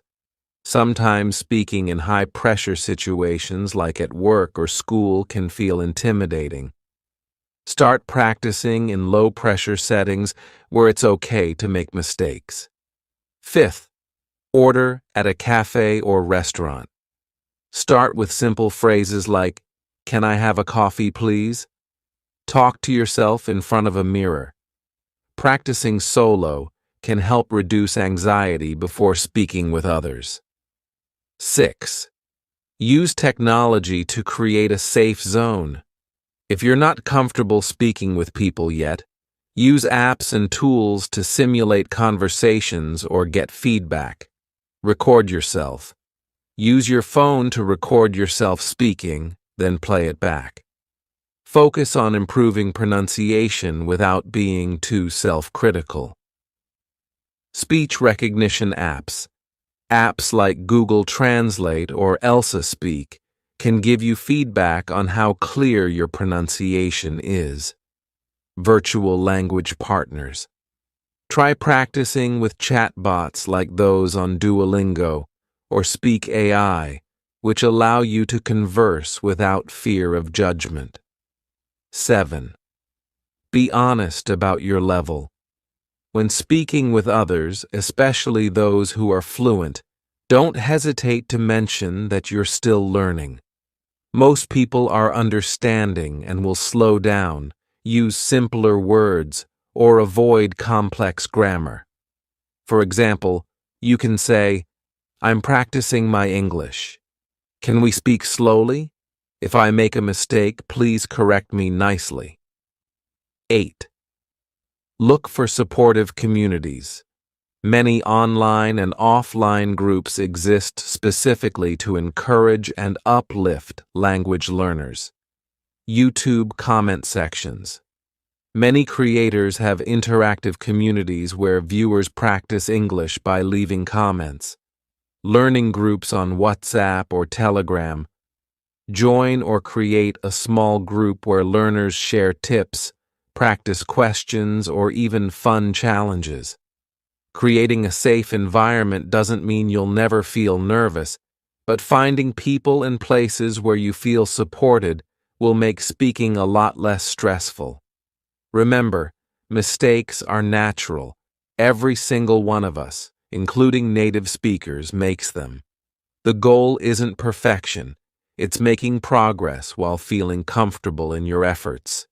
A: Sometimes speaking in high-pressure situations like at work or school can feel intimidating. Start practicing in low-pressure settings where it's okay to make mistakes. 5th, order at a cafe or restaurant. Start with simple phrases like, "Can I have a coffee, please?" Talk to yourself in front of a mirror. Practicing solo can help reduce anxiety before speaking with others. 6. Use technology to create a safe zone. If you're not comfortable speaking with people yet, use apps and tools to simulate conversations or get feedback. Record yourself. Use your phone to record yourself speaking, then play it back. Focus on improving pronunciation without being too self-critical. Speech recognition apps. Apps like Google Translate or Elsa Speak can give you feedback on how clear your pronunciation is. Virtual language partners. Try practicing with chatbots like those on Duolingo or Speak AI, which allow you to converse without fear of judgment. 7. Be honest about your level. When speaking with others, especially those who are fluent, don't hesitate to mention that you're still learning. Most people are understanding and will slow down, use simpler words, or avoid complex grammar. For example, you can say, "I'm practicing my English. Can we speak slowly? If I make a mistake, please correct me nicely." 8. Look for supportive communities. Many online and offline groups exist specifically to encourage and uplift language learners. YouTube comment sections. Many creators have interactive communities where viewers practice English by leaving comments. Learning groups on WhatsApp or Telegram. Join or create a small group where learners share tips, practice questions, or even fun challenges. Creating a safe environment doesn't mean you'll never feel nervous, but finding people and places where you feel supported will make speaking a lot less stressful. Remember, mistakes are natural. Every single one of us, including native speakers, makes them. The goal isn't perfection. It's making progress while feeling comfortable in your efforts.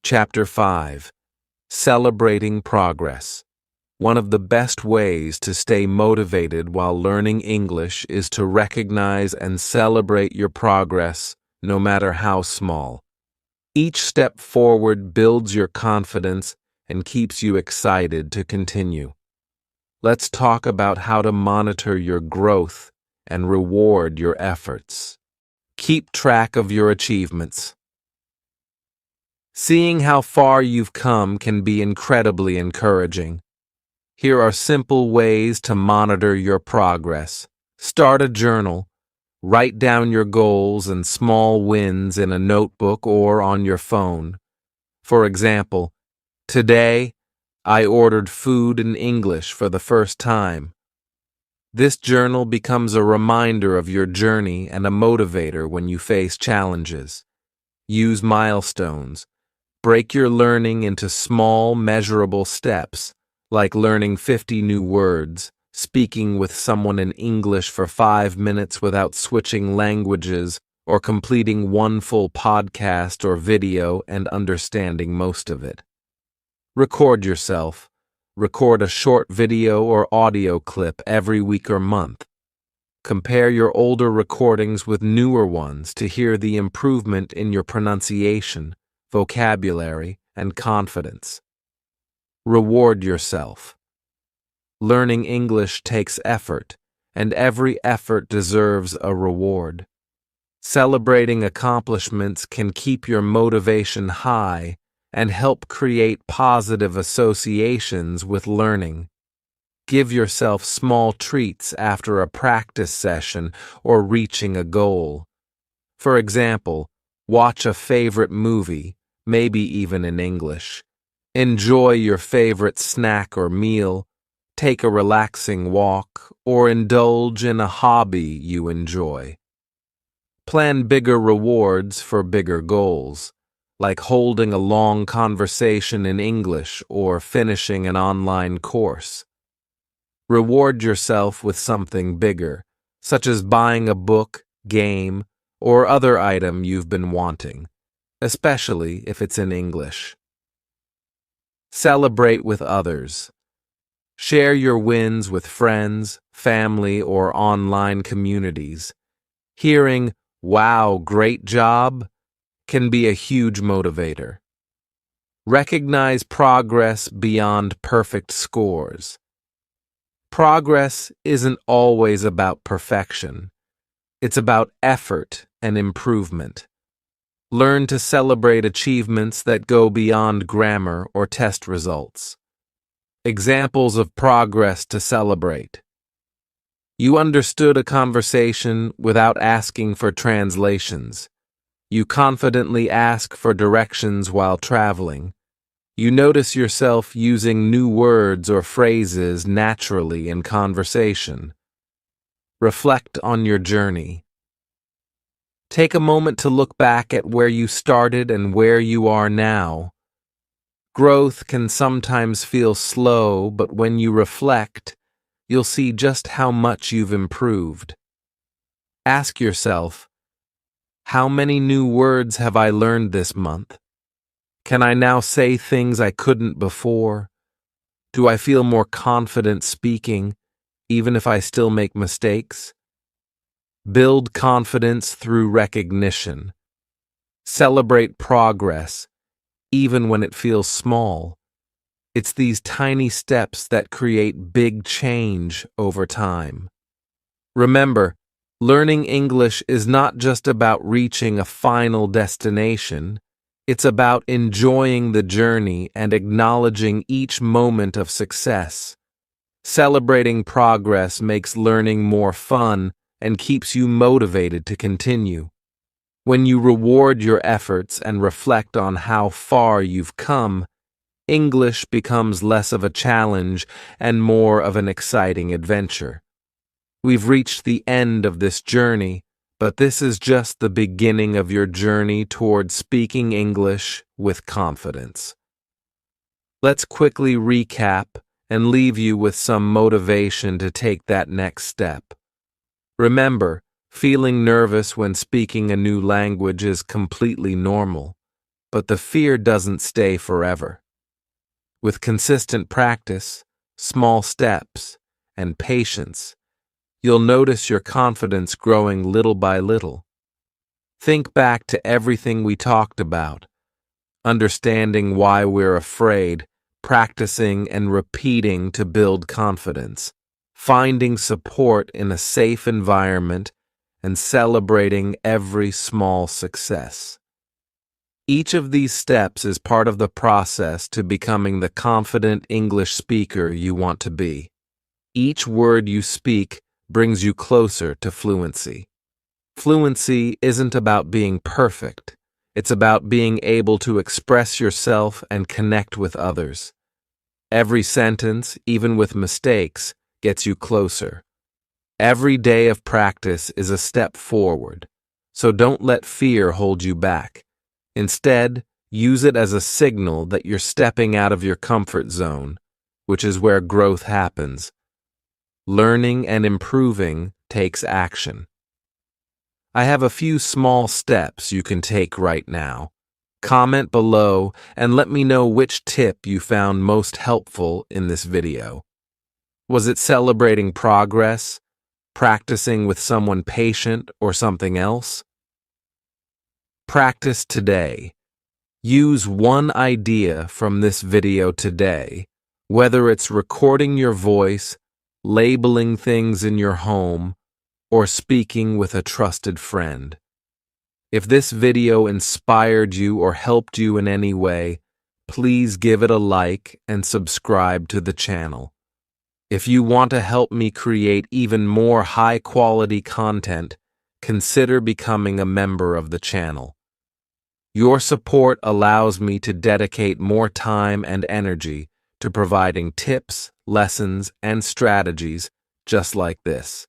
A: Chapter 5. Celebrating Progress. One of the best ways to stay motivated while learning English is to recognize and celebrate your progress, no matter how small. Each step forward builds your confidence and keeps you excited to continue. Let's talk about how to monitor your growth and reward your efforts. Keep track of your achievements. Seeing how far you've come can be incredibly encouraging. Here are simple ways to monitor your progress. Start a journal. Write down your goals and small wins in a notebook or on your phone. For example, today, I ordered food in English for the first time. This journal becomes a reminder of your journey and a motivator when you face challenges. Use milestones. Break your learning into small, measurable steps, like learning 50 new words, speaking with someone in English for 5 minutes without switching languages, or completing one full podcast or video and understanding most of it. Record yourself. Record a short video or audio clip every week or month. Compare your older recordings with newer ones to hear the improvement in your pronunciation, vocabulary, and confidence. Reward yourself. Learning English takes effort, and every effort deserves a reward. Celebrating accomplishments can keep your motivation high and help create positive associations with learning. Give yourself small treats after a practice session or reaching a goal. For example, watch a favorite movie, maybe even in English. Enjoy your favorite snack or meal. Take a relaxing walk, or indulge in a hobby you enjoy. Plan bigger rewards for bigger goals, like holding a long conversation in English or finishing an online course. Reward yourself with something bigger, such as buying a book, game, or other item you've been wanting, especially if it's in English. Celebrate with others. Share your wins with friends, family, or online communities. Hearing, "Wow, great job," can be a huge motivator. Recognize progress beyond perfect scores. Progress isn't always about perfection. It's about effort and improvement. Learn to celebrate achievements that go beyond grammar or test results. Examples of progress to celebrate. You understood a conversation without asking for translations. You confidently ask for directions while traveling. You notice yourself using new words or phrases naturally in conversation. Reflect on your journey. Take a moment to look back at where you started and where you are now. Growth can sometimes feel slow, but when you reflect, you'll see just how much you've improved. Ask yourself, how many new words have I learned this month? Can I now say things I couldn't before? Do I feel more confident speaking, even if I still make mistakes? Build confidence through recognition. Celebrate progress, even when it feels small. It's these tiny steps that create big change over time. Remember, learning English is not just about reaching a final destination. It's about enjoying the journey and acknowledging each moment of success. Celebrating progress makes learning more fun and keeps you motivated to continue. When you reward your efforts and reflect on how far you've come, English becomes less of a challenge and more of an exciting adventure. We've reached the end of this journey, but this is just the beginning of your journey toward speaking English with confidence. Let's quickly recap and leave you with some motivation to take that next step. Remember, feeling nervous when speaking a new language is completely normal, but the fear doesn't stay forever. With consistent practice, small steps, and patience, you'll notice your confidence growing little by little. Think back to everything we talked about, understanding why we're afraid, practicing and repeating to build confidence, finding support in a safe environment, and celebrating every small success. Each of these steps is part of the process to becoming the confident English speaker you want to be. Each word you speak brings you closer to fluency. Fluency isn't about being perfect. It's about being able to express yourself and connect with others. Every sentence, even with mistakes, gets you closer. Every day of practice is a step forward, so don't let fear hold you back. Instead, use it as a signal that you're stepping out of your comfort zone, which is where growth happens. Learning and improving takes action. I have a few small steps you can take right now. Comment below and let me know which tip you found most helpful in this video. Was it celebrating progress, practicing with someone patient, or something else? Practice today. Use one idea from this video today, whether it's recording your voice, labeling things in your home, or speaking with a trusted friend. If this video inspired you or helped you in any way, please give it a like and subscribe to the channel. If you want to help me create even more high-quality content, consider becoming a member of the channel. Your support allows me to dedicate more time and energy to providing tips, lessons, and strategies just like this.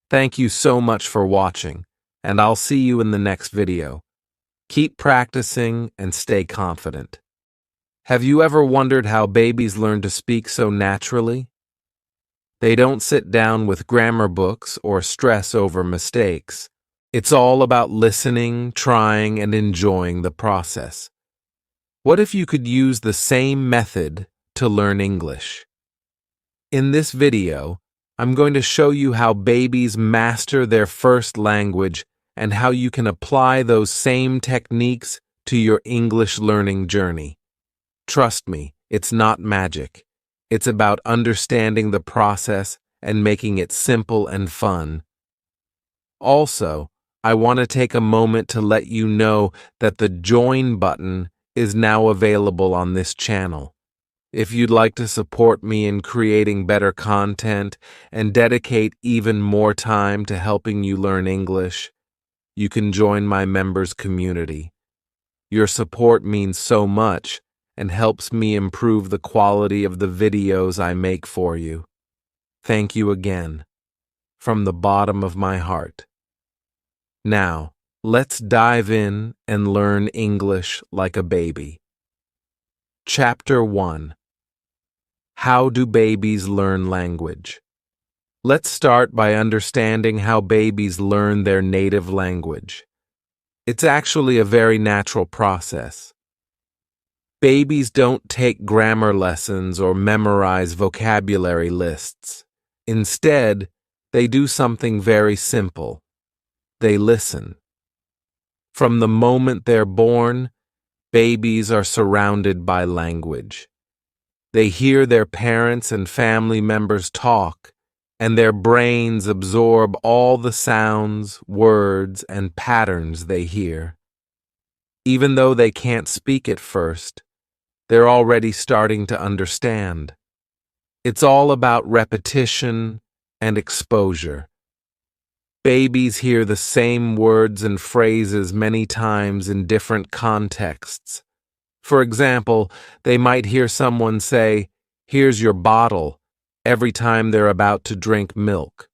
A: Thank you so much for watching, and I'll see you in the next video. Keep practicing and stay confident. Have you ever wondered how babies learn to speak so naturally? They don't sit down with grammar books or stress over mistakes. It's all about listening, trying, and enjoying the process. What if you could use the same method to learn English? In this video, I'm going to show you how babies master their first language and how you can apply those same techniques to your English learning journey. Trust me, it's not magic. It's about understanding the process and making it simple and fun. Also, I want to take a moment to let you know that the join button is now available on this channel. If you'd like to support me in creating better content and dedicate even more time to helping you learn English, you can join my members community. Your support means so much and helps me improve the quality of the videos I make for you. Thank you again, from the bottom of my heart. Now, let's dive in and learn English like a baby. Chapter 1. How do babies learn language? Let's start by understanding how babies learn their native language. It's actually a very natural process. Babies don't take grammar lessons or memorize vocabulary lists. Instead, they do something very simple. They listen. From the moment they're born, babies are surrounded by language. They hear their parents and family members talk, and their brains absorb all the sounds, words, and patterns they hear. Even though they can't speak at first, they're already starting to understand. It's all about repetition and exposure. Babies hear the same words and phrases many times in different contexts. For example, they might hear someone say, "Here's your bottle," every time they're about to drink milk.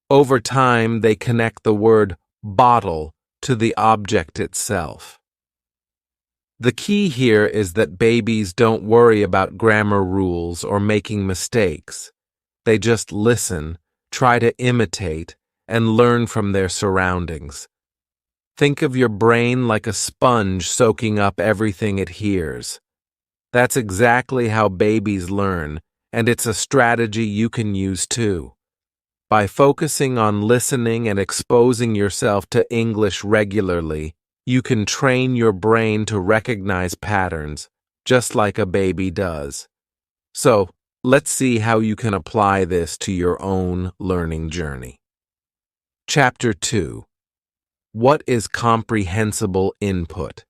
A: Over time, they connect the word bottle to the object itself. The key here is that babies don't worry about grammar rules or making mistakes. They just listen, try to imitate, and learn from their surroundings. Think of your brain like a sponge soaking up everything it hears. That's exactly how babies learn, and it's a strategy you can use too. By focusing on listening and exposing yourself to English regularly, you can train your brain to recognize patterns, just like a baby does. So, let's see how you can apply this to your own learning journey. Chapter 2. What is comprehensible input?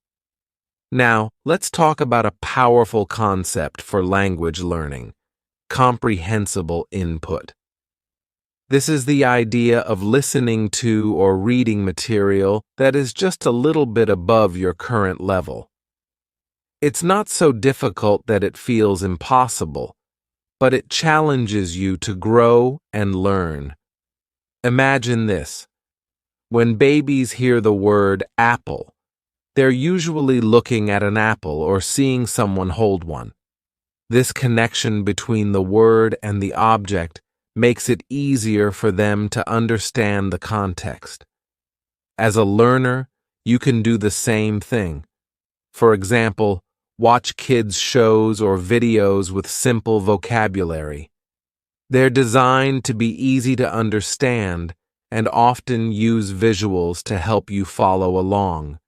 A: Now, let's talk about a powerful concept for language learning: comprehensible input. This is the idea of listening to or reading material that is just a little bit above your current level. It's not so difficult that it feels impossible, but it challenges you to grow and learn. Imagine this. When babies hear the word apple, they're usually looking at an apple or seeing someone hold one. This connection between the word and the object makes it easier for them to understand the context. As a learner, you can do the same thing. For example, watch kids' shows or videos with simple vocabulary. They're designed to be easy to understand and often use visuals to help you follow along.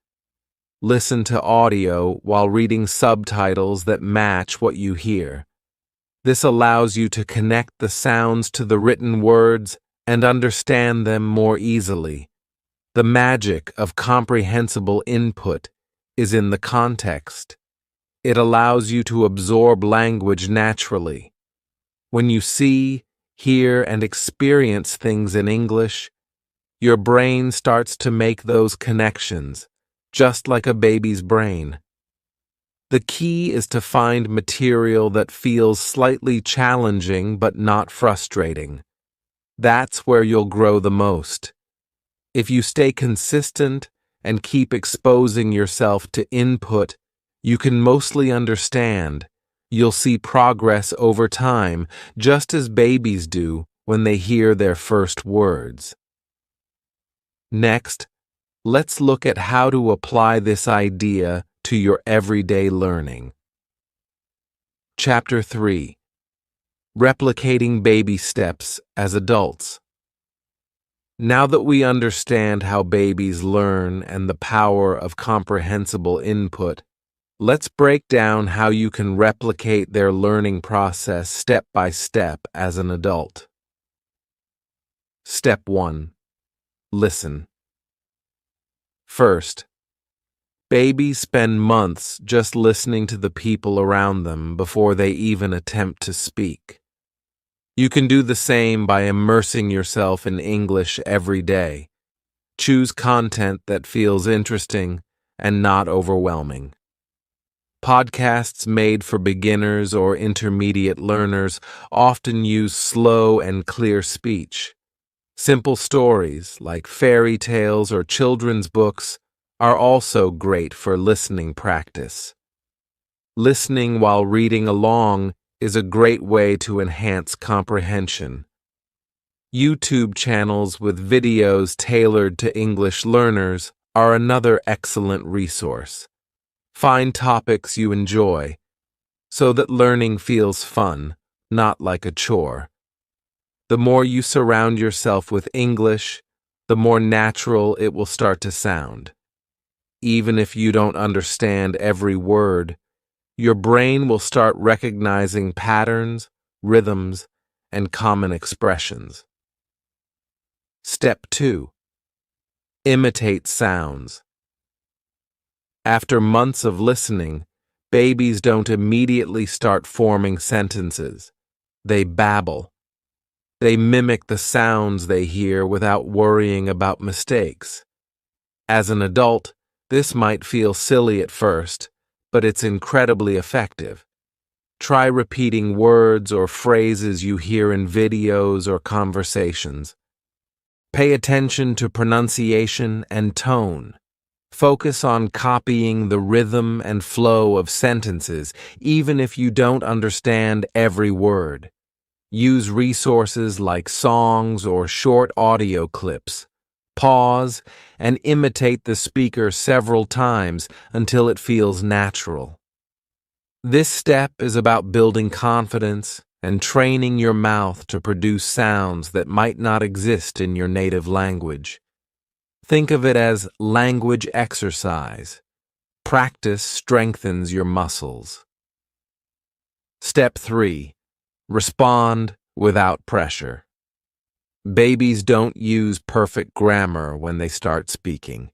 A: Listen to audio while reading subtitles that match what you hear. This allows you to connect the sounds to the written words and understand them more easily. The magic of comprehensible input is in the context. It allows you to absorb language naturally. When you see, hear, and experience things in English, your brain starts to make those connections, just like a baby's brain. The key is to find material that feels slightly challenging but not frustrating. That's where you'll grow the most. If you stay consistent and keep exposing yourself to input you can mostly understand, you'll see progress over time, just as babies do when they hear their first words. Next, let's look at how to apply this idea to your everyday learning. Chapter 3. replicating baby steps as adults. Now that we understand how babies learn and the power of comprehensible input, let's break down how you can replicate their learning process step by step as an adult. Step 1. Listen. First, babies spend months just listening to the people around them before they even attempt to speak. You can do the same by immersing yourself in English every day. Choose content that feels interesting and not overwhelming. Podcasts made for beginners or intermediate learners often use slow and clear speech. Simple stories, like fairy tales or children's books, are also great for listening practice. Listening while reading along is a great way to enhance comprehension. YouTube channels with videos tailored to English learners are another excellent resource. Find topics you enjoy so that learning feels fun, not like a chore. The more you surround yourself with English, the more natural it will start to sound. Even if you don't understand every word, your brain will start recognizing patterns, rhythms, and common expressions. Step 2. Imitate sounds. After months of listening, babies don't immediately start forming sentences. They babble. They mimic the sounds they hear without worrying about mistakes. As an adult, this might feel silly at first, but it's incredibly effective. Try repeating words or phrases you hear in videos or conversations. Pay attention to pronunciation and tone. Focus on copying the rhythm and flow of sentences, even if you don't understand every word. Use resources like songs or short audio clips. Pause and imitate the speaker several times until it feels natural. This step is about building confidence and training your mouth to produce sounds that might not exist in your native language. Think of it as language exercise. Practice strengthens your muscles. Step 3. Respond without pressure. Babies don't use perfect grammar when they start speaking.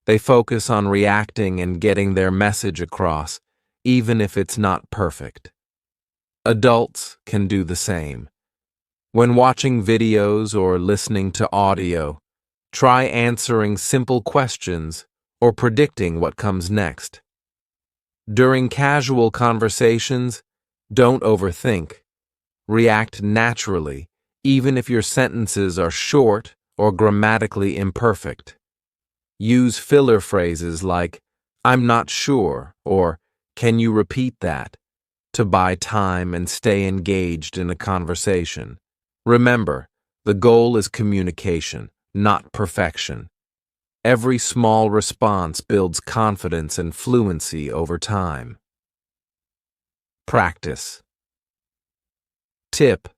A: They focus on reacting and getting their message across, even if it's not perfect. Adults can do the same. When watching videos or listening to audio, try answering simple questions or predicting what comes next. During casual conversations, don't overthink. React naturally, even if your sentences are short or grammatically imperfect. Use filler phrases like, "I'm not sure," or "Can you repeat that?" to buy time and stay engaged in a conversation. Remember, the goal is communication, not perfection. Every small response builds confidence and fluency over time. Practice. Tip: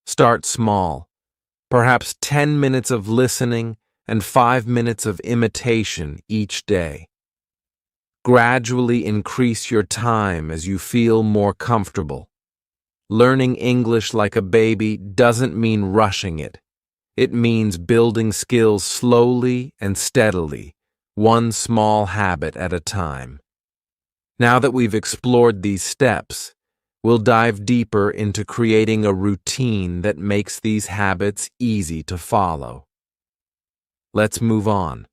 A: start small. Perhaps 10 minutes of listening and 5 minutes of imitation each day. Gradually increase your time as you feel more comfortable. Learning English like a baby doesn't mean rushing it. It means building skills slowly and steadily, one small habit at a time. Now that we've explored these steps, we'll dive deeper into creating a routine that makes these habits easy to follow. Let's move on.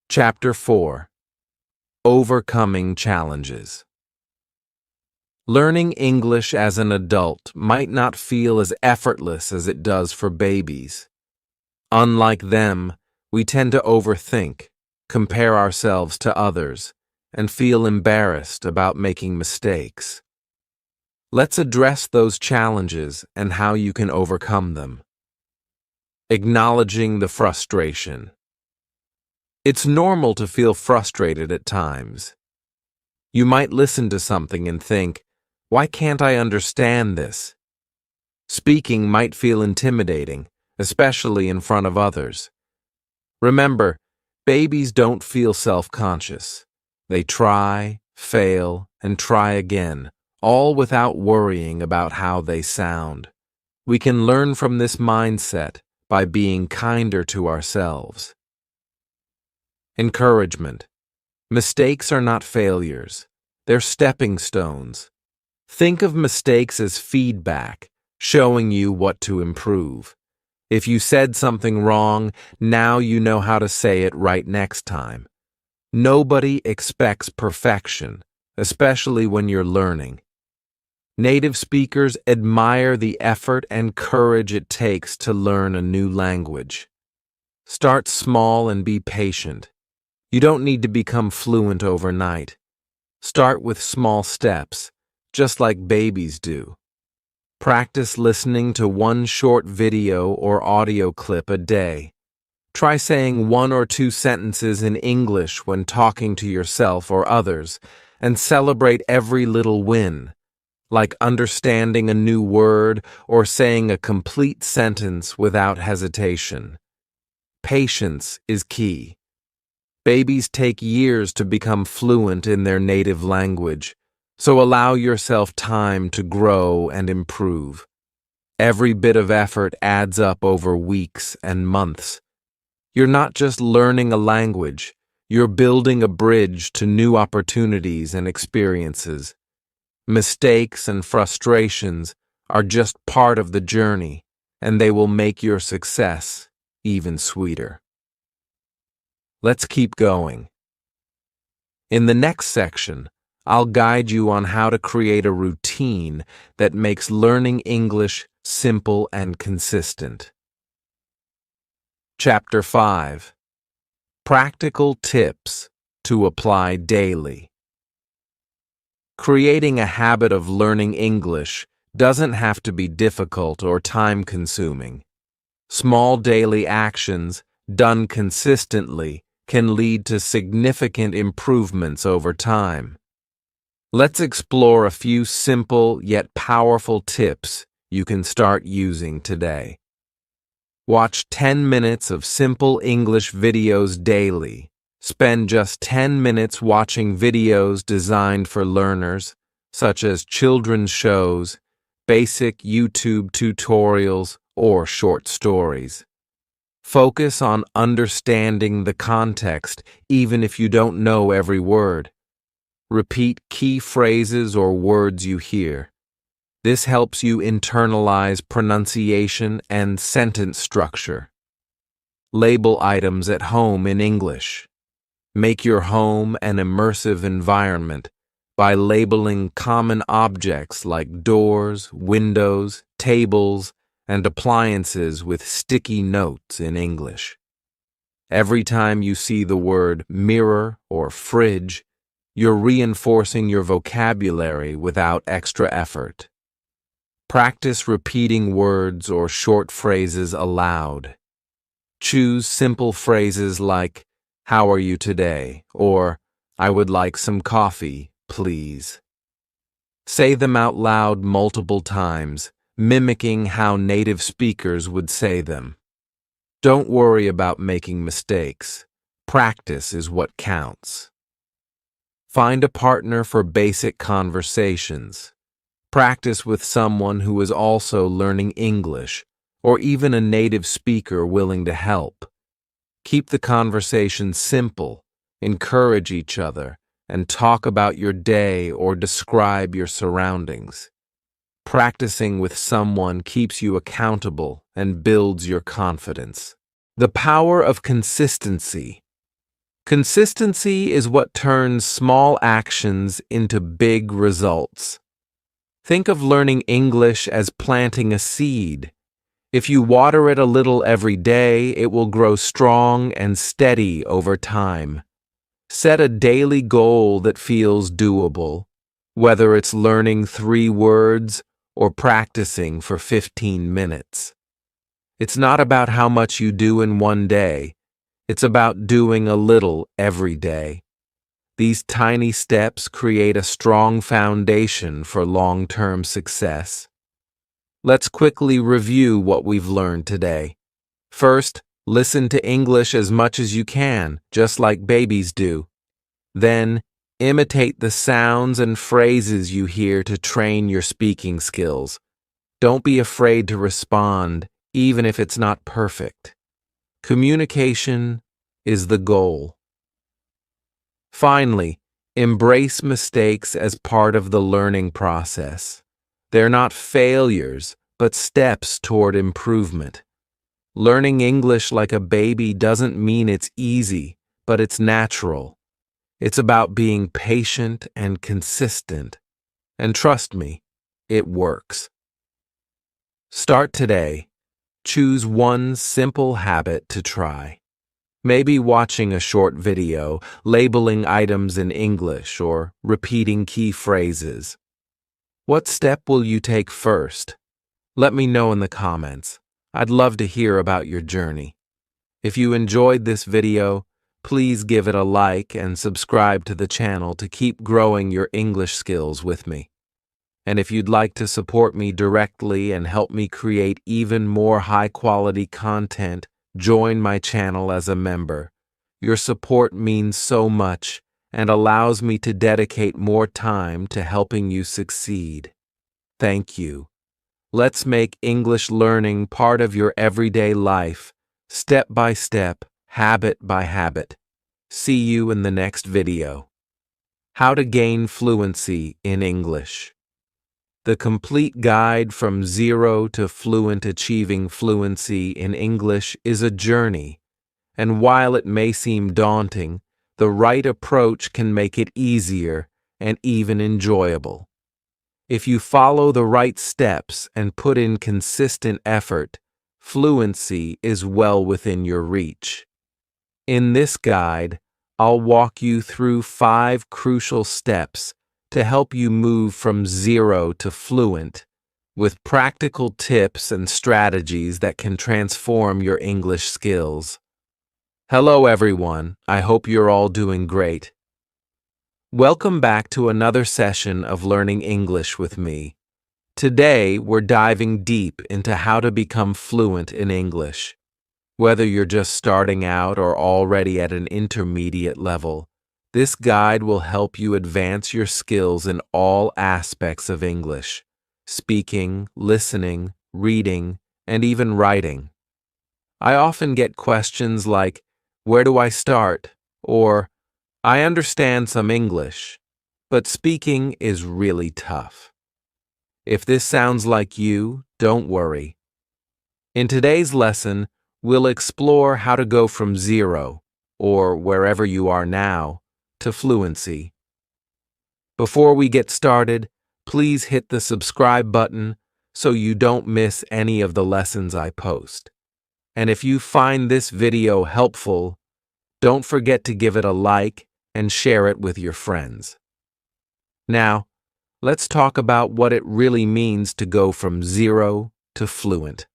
A: Chapter 4. Overcoming Challenges. Learning English as an adult might not feel as effortless as it does for babies. Unlike them, we tend to overthink, compare ourselves to others, and feel embarrassed about making mistakes. Let's address those challenges and how you can overcome them. Acknowledging the frustration. It's normal to feel frustrated at times. You might listen to something and think, Why can't I understand this? Speaking might feel intimidating, especially in front of others. Remember, babies don't feel self-conscious. They try, fail, and try again, all without worrying about how they sound. We can learn from this mindset by being kinder to ourselves. Encouragement. Mistakes are not failures. They're stepping stones. Think of mistakes as feedback, showing you what to improve. If you said something wrong, now you know how to say it right next time. Nobody expects perfection, especially when you're learning. Native speakers admire the effort and courage it takes to learn a new language. Start small and be patient. You don't need to become fluent overnight. Start with small steps, just like babies do. Practice listening to one short video or audio clip a day. Try saying 1 or 2 sentences in English when talking to yourself or others, and celebrate every little win, like understanding a new word or saying a complete sentence without hesitation. Patience is key. Babies take years to become fluent in their native language, so allow yourself time to grow and improve. Every bit of effort adds up over weeks and months. You're not just learning a language, you're building a bridge to new opportunities and experiences. Mistakes and frustrations are just part of the journey, and they will make your success even sweeter. Let's keep going. In the next section, I'll guide you on how to create a routine that makes learning English simple and consistent. Chapter 5. Practical Tips to Apply Daily. Creating a habit of learning English doesn't have to be difficult or time-consuming. Small daily actions, done consistently, can lead to significant improvements over time. Let's explore a few simple yet powerful tips you can start using today. Watch 10 minutes of simple English videos daily. Spend just 10 minutes watching videos designed for learners, such as children's shows, basic YouTube tutorials, or short stories. Focus on understanding the context, even if you don't know every word. Repeat key phrases or words you hear. This helps you internalize pronunciation and sentence structure. Label items at home in English. Make your home an immersive environment by labeling common objects like doors, windows, tables, and appliances with sticky notes in English. Every time you see the word mirror or fridge, you're reinforcing your vocabulary without extra effort. Practice repeating words or short phrases aloud. Choose simple phrases like, "How are you today?" or "I would like some coffee, please." Say them out loud multiple times, mimicking how native speakers would say them. Don't worry about making mistakes. Practice is what counts. Find a partner for basic conversations. Practice with someone who is also learning English, or even a native speaker willing to help. Keep the conversation simple, encourage each other, and talk about your day or describe your surroundings. Practicing with someone keeps you accountable and builds your confidence. The power of consistency. Consistency is what turns small actions into big results. Think of learning English as planting a seed. If you water it a little every day, it will grow strong and steady over time. Set a daily goal that feels doable, whether it's learning 3 words or practicing for 15 minutes. It's not about how much you do in one day. It's about doing a little every day. These tiny steps create a strong foundation for long-term success. Let's quickly review what we've learned today. First, listen to English as much as you can, just like babies do. Then, imitate the sounds and phrases you hear to train your speaking skills. Don't be afraid to respond, even if it's not perfect. Communication is the goal. Finally, embrace mistakes as part of the learning process. They're not failures, but steps toward improvement. Learning English like a baby doesn't mean it's easy, but it's natural. It's about being patient and consistent. And trust me, it works. Start today. Choose one simple habit to try. Maybe watching a short video, labeling items in English, or repeating key phrases. What step will you take first? Let me know in the comments. I'd love to hear about your journey. If you enjoyed this video, please give it a like and subscribe to the channel to keep growing your English skills with me. And if you'd like to support me directly and help me create even more high-quality content, join my channel as a member. Your support means so much and allows me to dedicate more time to helping you succeed. Thank you. Let's make English learning part of your everyday life, step by step, habit by habit. See you in the next video. How to gain fluency in English. The complete guide from zero to fluent achieving fluency in English is a journey, and while it may seem daunting, the right approach can make it easier and even enjoyable. If you follow the right steps and put in consistent effort, fluency is well within your reach. In this guide, I'll walk you through 5 crucial steps to help you move from zero to fluent, with practical tips and strategies that can transform your English skills. Hello everyone, I hope you're all doing great. Welcome back to another session of Learning English with me. Today, we're diving deep into how to become fluent in English. Whether you're just starting out or already at an intermediate level, this guide will help you advance your skills in all aspects of English: speaking, listening, reading, and even writing. I often get questions like, "Where do I start?" or "I understand some English, but speaking is really tough." If this sounds like you, don't worry. In today's lesson, we'll explore how to go from zero, or wherever you are now, to fluency. Before we get started, please hit the subscribe button so you don't miss any of the lessons I post. And if you find this video helpful, don't forget to give it a like and share it with your friends. Now, let's talk about what it really means to go from zero to fluent.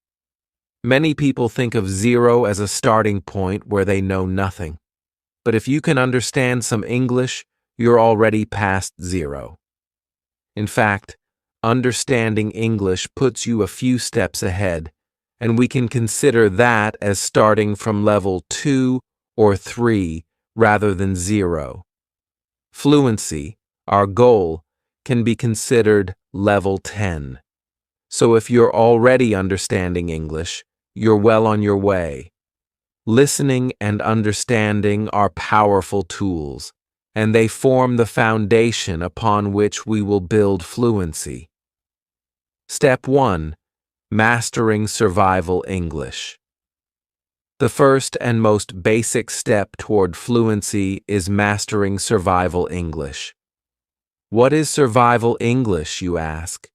A: Many people think of zero as a starting point where they know nothing. But if you can understand some English, you're already past zero. In fact, understanding English puts you a few steps ahead, and we can consider that as starting from level 2 or 3 rather than 0. Fluency, our goal, can be considered level 10. So if you're already understanding English, you're well on your way. Listening and understanding are powerful tools, and they form the foundation upon which we will build fluency. Step 1. Mastering Survival English. The first and most basic step toward fluency is mastering survival English. What is survival English, you ask?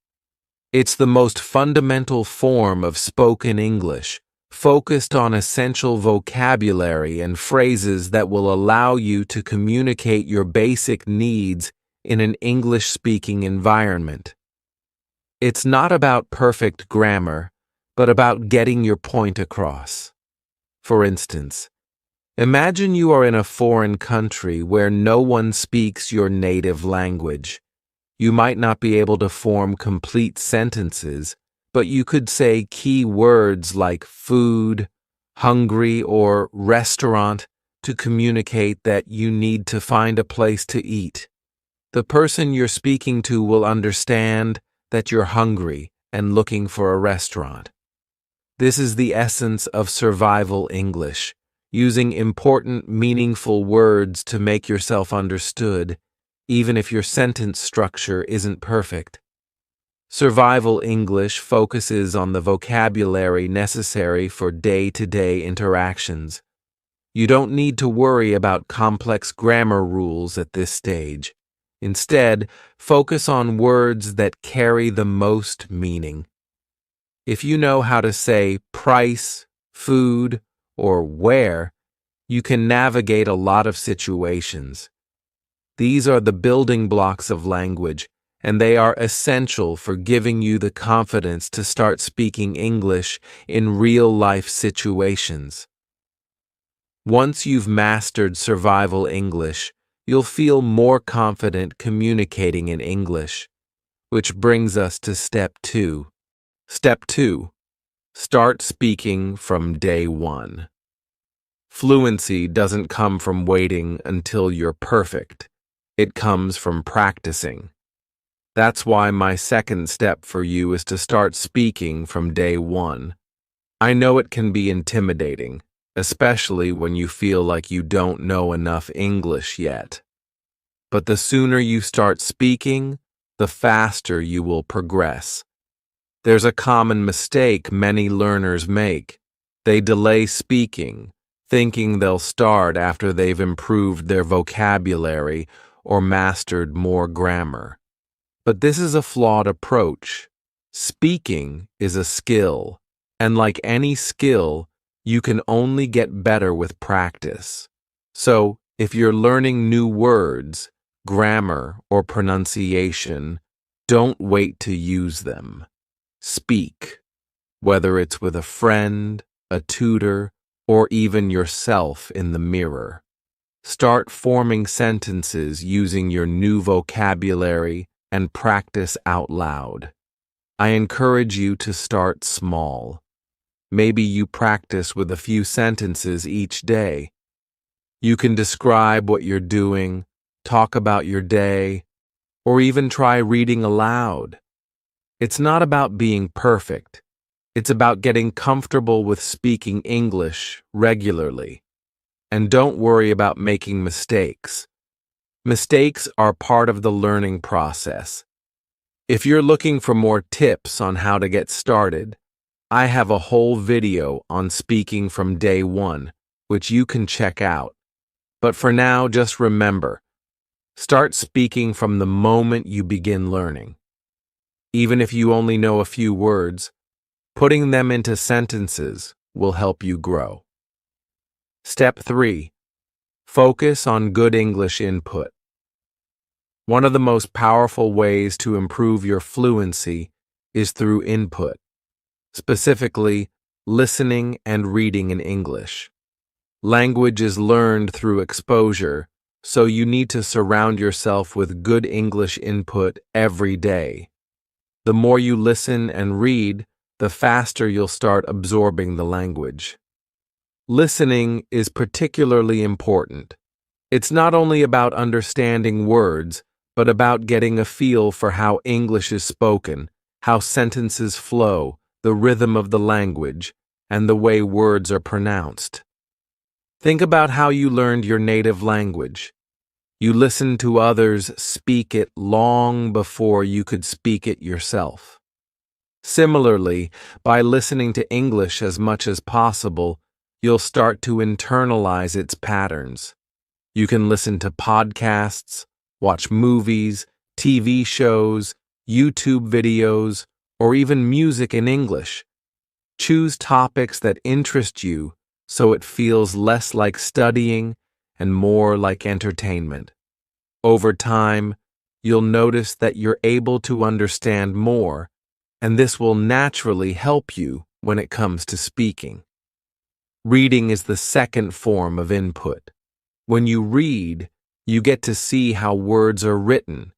A: It's the most fundamental form of spoken English, focused on essential vocabulary and phrases that will allow you to communicate your basic needs in an English-speaking environment. It's not about perfect grammar, but about getting your point across. For instance, Imagine you are in a foreign country where no one speaks your native language. You might not be able to form complete sentences, but you could say key words like food, hungry, or restaurant to communicate that you need to find a place to eat. The person you're speaking to will understand that you're hungry and looking for a restaurant. This is the essence of survival English, using important, meaningful words to make yourself understood, even if your sentence structure isn't perfect. Survival English focuses on the vocabulary necessary for day-to-day interactions. You don't need to worry about complex grammar rules at this stage. Instead, focus on words that carry the most meaning. If you know how to say price, food, or where, you can navigate a lot of situations. These are the building blocks of language, and they are essential for giving you the confidence to start speaking English in real-life situations. Once you've mastered survival English, you'll feel more confident communicating in English, which brings us to Step 2. Step 2. Start speaking from day one. Fluency doesn't come from waiting until you're perfect. It comes from practicing. That's why my second step for you is to start speaking from day one. I know it can be intimidating, especially when you feel like you don't know enough English yet. But the sooner you start speaking, the faster you will progress. There's a common mistake many learners make. They delay speaking, thinking they'll start after they've improved their vocabulary or mastered more grammar. But this is a flawed approach. Speaking is a skill, and like any skill, you can only get better with practice. So, if you're learning new words, grammar, or pronunciation, don't wait to use them. Speak, whether it's with a friend, a tutor, or even yourself in the mirror. Start forming sentences using your new vocabulary and practice out loud. I encourage you to start small. Maybe you practice with a few sentences each day. You can describe what you're doing, talk about your day, or even try reading aloud. It's not about being perfect. It's about getting comfortable with speaking English regularly. And don't worry about making mistakes. Mistakes are part of the learning process. If you're looking for more tips on how to get started, I have a whole video on speaking from day one, which you can check out. But for now, just remember, start speaking from the moment you begin learning. Even if you only know a few words, putting them into sentences will help you grow. Step 3. Focus on good English input. One of the most powerful ways to improve your fluency is through input, specifically listening and reading in English. Language is learned through exposure, so you need to surround yourself with good English input every day. The more you listen and read, the faster you'll start absorbing the language. Listening is particularly important. It's not only about understanding words, but about getting a feel for how English is spoken, how sentences flow, the rhythm of the language, and the way words are pronounced. Think about how you learned your native language. You listened to others speak it long before you could speak it yourself. Similarly, by listening to English as much as possible, you'll start to internalize its patterns. You can listen to podcasts, watch movies, TV shows, YouTube videos, or even music in English. Choose topics that interest you so it feels less like studying and more like entertainment. Over time, you'll notice that you're able to understand more, and this will naturally help you when it comes to speaking. Reading is the second form of input. When you read, you get to see how words are written,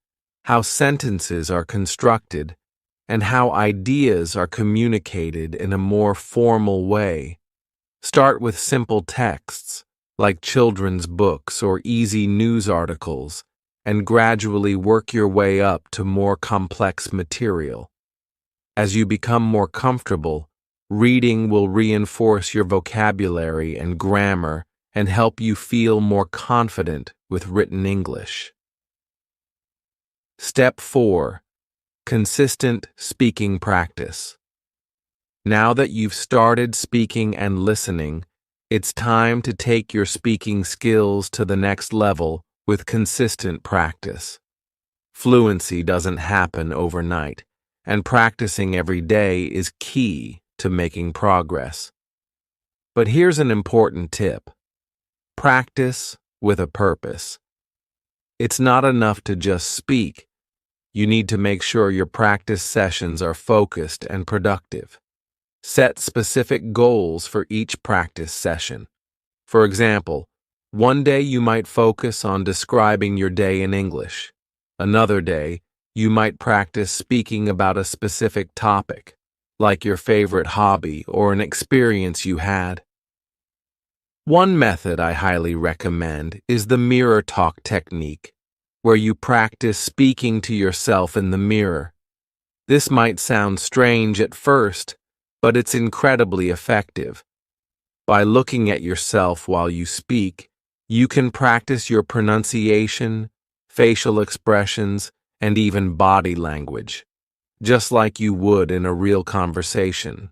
A: how sentences are constructed, and how ideas are communicated in a more formal way. Start with simple texts, like children's books or easy news articles, and gradually work your way up to more complex material. As you become more comfortable, reading will reinforce your vocabulary and grammar and help you feel more confident with written English. Step 4. Consistent speaking practice. Now that you've started speaking and listening, it's time to take your speaking skills to the next level with consistent practice. Fluency doesn't happen overnight, and practicing every day is key to making progress. But here's an important tip. Practice with a purpose. It's not enough to just speak. You need to make sure your practice sessions are focused and productive. Set specific goals for each practice session. For example, one day you might focus on describing your day in English. Another day, you might practice speaking about a specific topic, like your favorite hobby or an experience you had. One method I highly recommend is the mirror talk technique, where you practice speaking to yourself in the mirror. This might sound strange at first, but it's incredibly effective. By looking at yourself while you speak, you can practice your pronunciation, facial expressions, and even body language, just like you would in a real conversation.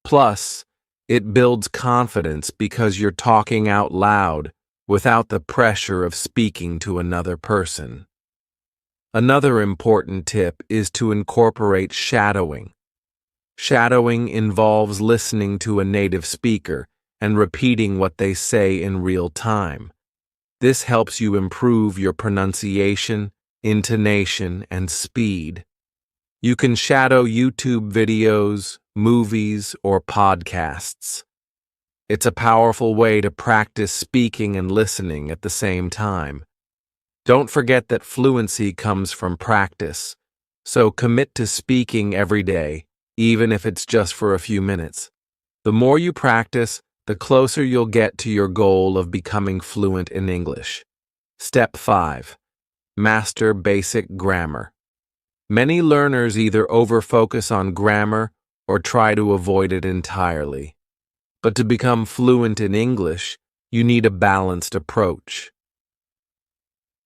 A: Plus, it builds confidence because you're talking out loud without the pressure of speaking to another person. Another important tip is to incorporate shadowing. Shadowing involves listening to a native speaker and repeating what they say in real time. This helps you improve your pronunciation, intonation, and speed. You can shadow YouTube videos, movies, or podcasts. It's a powerful way to practice speaking and listening at the same time. Don't forget that fluency comes from practice, so commit to speaking every day, even if it's just for a few minutes. The more you practice, the closer you'll get to your goal of becoming fluent in English. Step 5. Master basic grammar. Many learners either over-focus on grammar or try to avoid it entirely. But to become fluent in English, you need a balanced approach.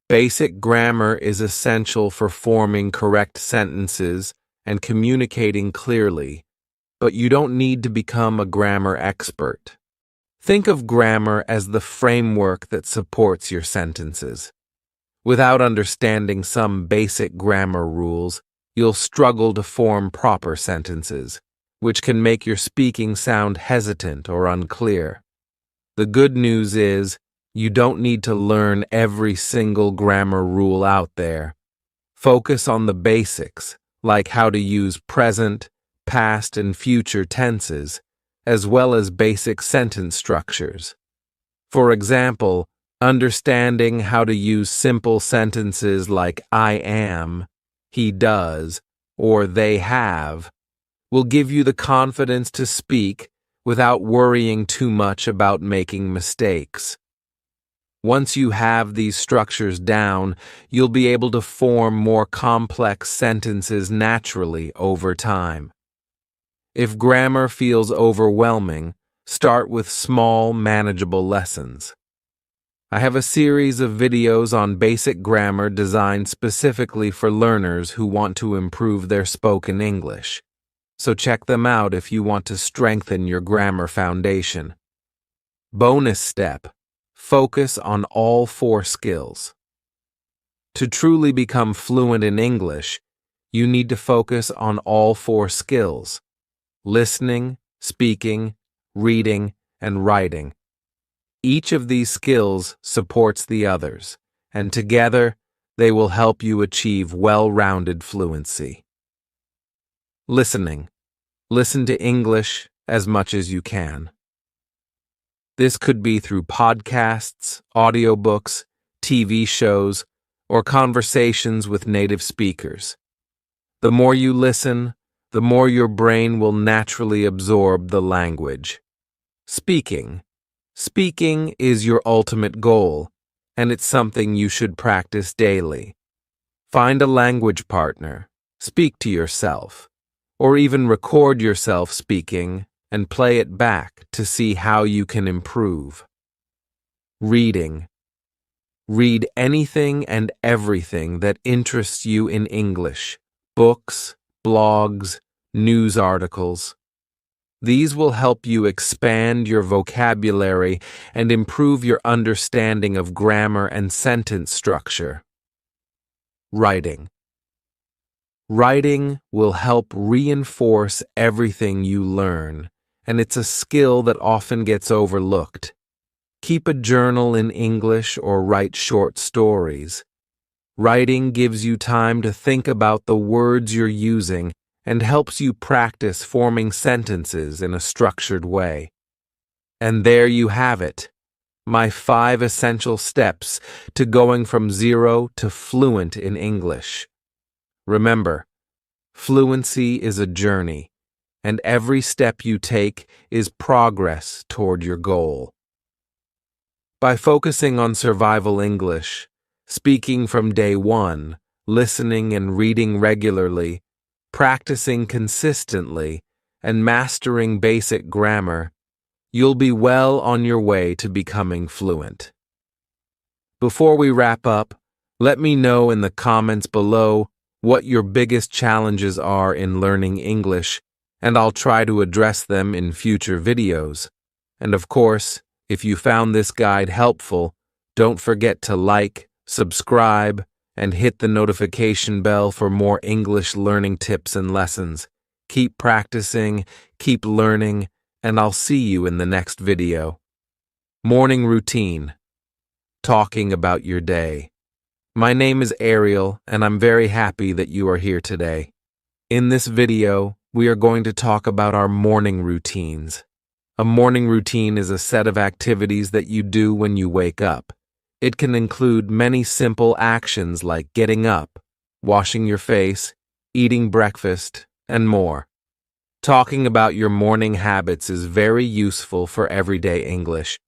A: Basic grammar is essential for forming correct sentences and communicating clearly, but you don't need to become a grammar expert. Think of grammar as the framework that supports your sentences. Without understanding some basic grammar rules, you'll struggle to form proper sentences, which can make your speaking sound hesitant or unclear. The good news is, you don't need to learn every single grammar rule out there. Focus on the basics, like how to use present, past, and future tenses, as well as basic sentence structures. For example, understanding how to use simple sentences like I am, he does, or they have, will give you the confidence to speak without worrying too much about making mistakes. Once you have these structures down, you'll be able to form more complex sentences naturally over time. If grammar feels overwhelming, start with small, manageable lessons. I have a series of videos on basic grammar designed specifically for learners who want to improve their spoken English. So check them out if you want to strengthen your grammar foundation. Bonus step: focus on all 4 skills. To truly become fluent in English, you need to focus on all 4 skills: listening, speaking, reading, and writing. Each of these skills supports the others, and together they will help you achieve well-rounded fluency. Listening. Listen to English as much as you can. This could be through podcasts, audiobooks, TV shows, or conversations with native speakers. The more you listen, the more your brain will naturally absorb the language. Speaking. Speaking is your ultimate goal, and it's something you should practice daily. Find a language partner, speak to yourself, or even record yourself speaking and play it back to see how you can improve. Reading. Read anything and everything that interests you in English, books, blogs, news articles. These will help you expand your vocabulary and improve your understanding of grammar and sentence structure. Writing. Writing will help reinforce everything you learn, and it's a skill that often gets overlooked. Keep a journal in English or write short stories. Writing gives you time to think about the words you're using and helps you practice forming sentences in a structured way. And there you have it, my 5 essential steps to going from 0 to fluent in English. Remember, fluency is a journey, and every step you take is progress toward your goal. By focusing on survival English, speaking from day one, listening and reading regularly, practicing consistently, and mastering basic grammar, you'll be well on your way to becoming fluent. Before we wrap up, let me know in the comments below what your biggest challenges are in learning English, and I'll try to address them in future videos. And of course, if you found this guide helpful, don't forget to like, subscribe, and hit the notification bell for more English learning tips and lessons. Keep practicing, keep learning, and I'll see you in the next video. Morning routine. Talking about your day. My name is Ariel, and I'm very happy that you are here today. In this video, we are going to talk about our morning routines. A morning routine is a set of activities that you do when you wake up. It can include many simple actions like getting up, washing your face, eating breakfast, and more. Talking about your morning habits is very useful for everyday English.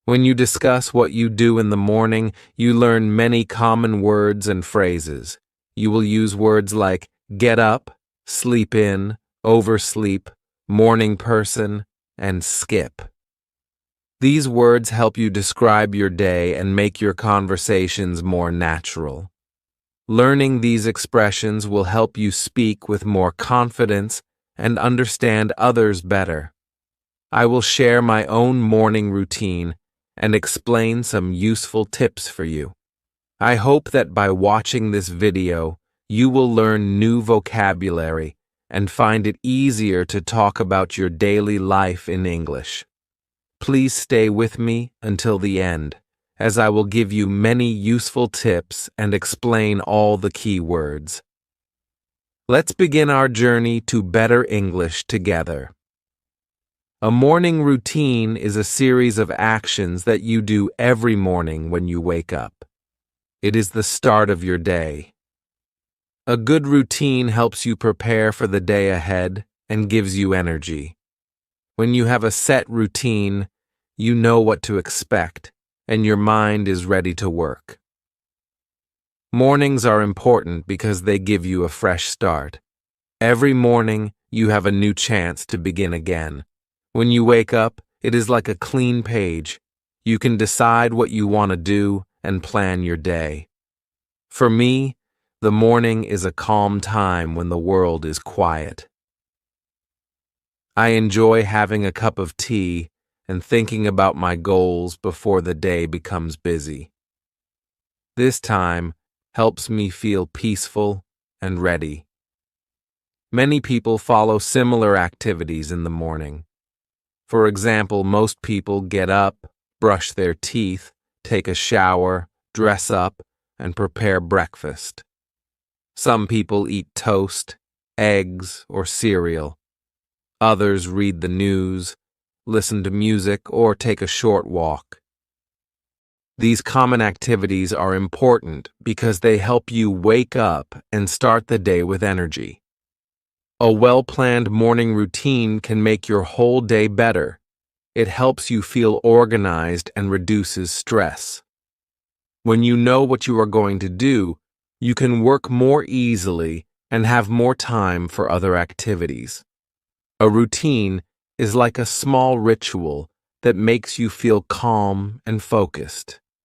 A: When you discuss what you do in the morning, you learn many common words and phrases. You will use words like get up, sleep in, oversleep, morning person, and skip. These words help you describe your day and make your conversations more natural. Learning these expressions will help you speak with more confidence and understand others better. I will share my own morning routine and explain some useful tips for you. I hope that by watching this video, you will learn new vocabulary and find it easier to talk about your daily life in English. Please stay with me until the end, as I will give you many useful tips and explain all the key words. Let's begin our journey to better English together. A morning routine is a series of actions that you do every morning when you wake up. It is the start of your day. A good routine helps you prepare for the day ahead and gives you energy. When you have a set routine, you know what to expect, and your mind is ready to work. Mornings are important because they give you a fresh start. Every morning, you have a new chance to begin again. When you wake up, it is like a clean page. You can decide what you want to do and plan your day. For me, the morning is a calm time when the world is quiet. I enjoy having a cup of tea and thinking about my goals before the day becomes busy. This time helps me feel peaceful and ready. Many people follow similar activities in the morning. For example, most people get up, brush their teeth, take a shower, dress up, and prepare breakfast. Some people eat toast, eggs, or cereal. Others read the news, listen to music, or take a short walk. These common activities are important because they help you wake up and start the day with energy. A well-planned morning routine can make your whole day better. It helps you feel organized and reduces stress. When you know what you are going to do, you can work more easily and have more time for other activities. A routine is like a small ritual that makes you feel calm and focused.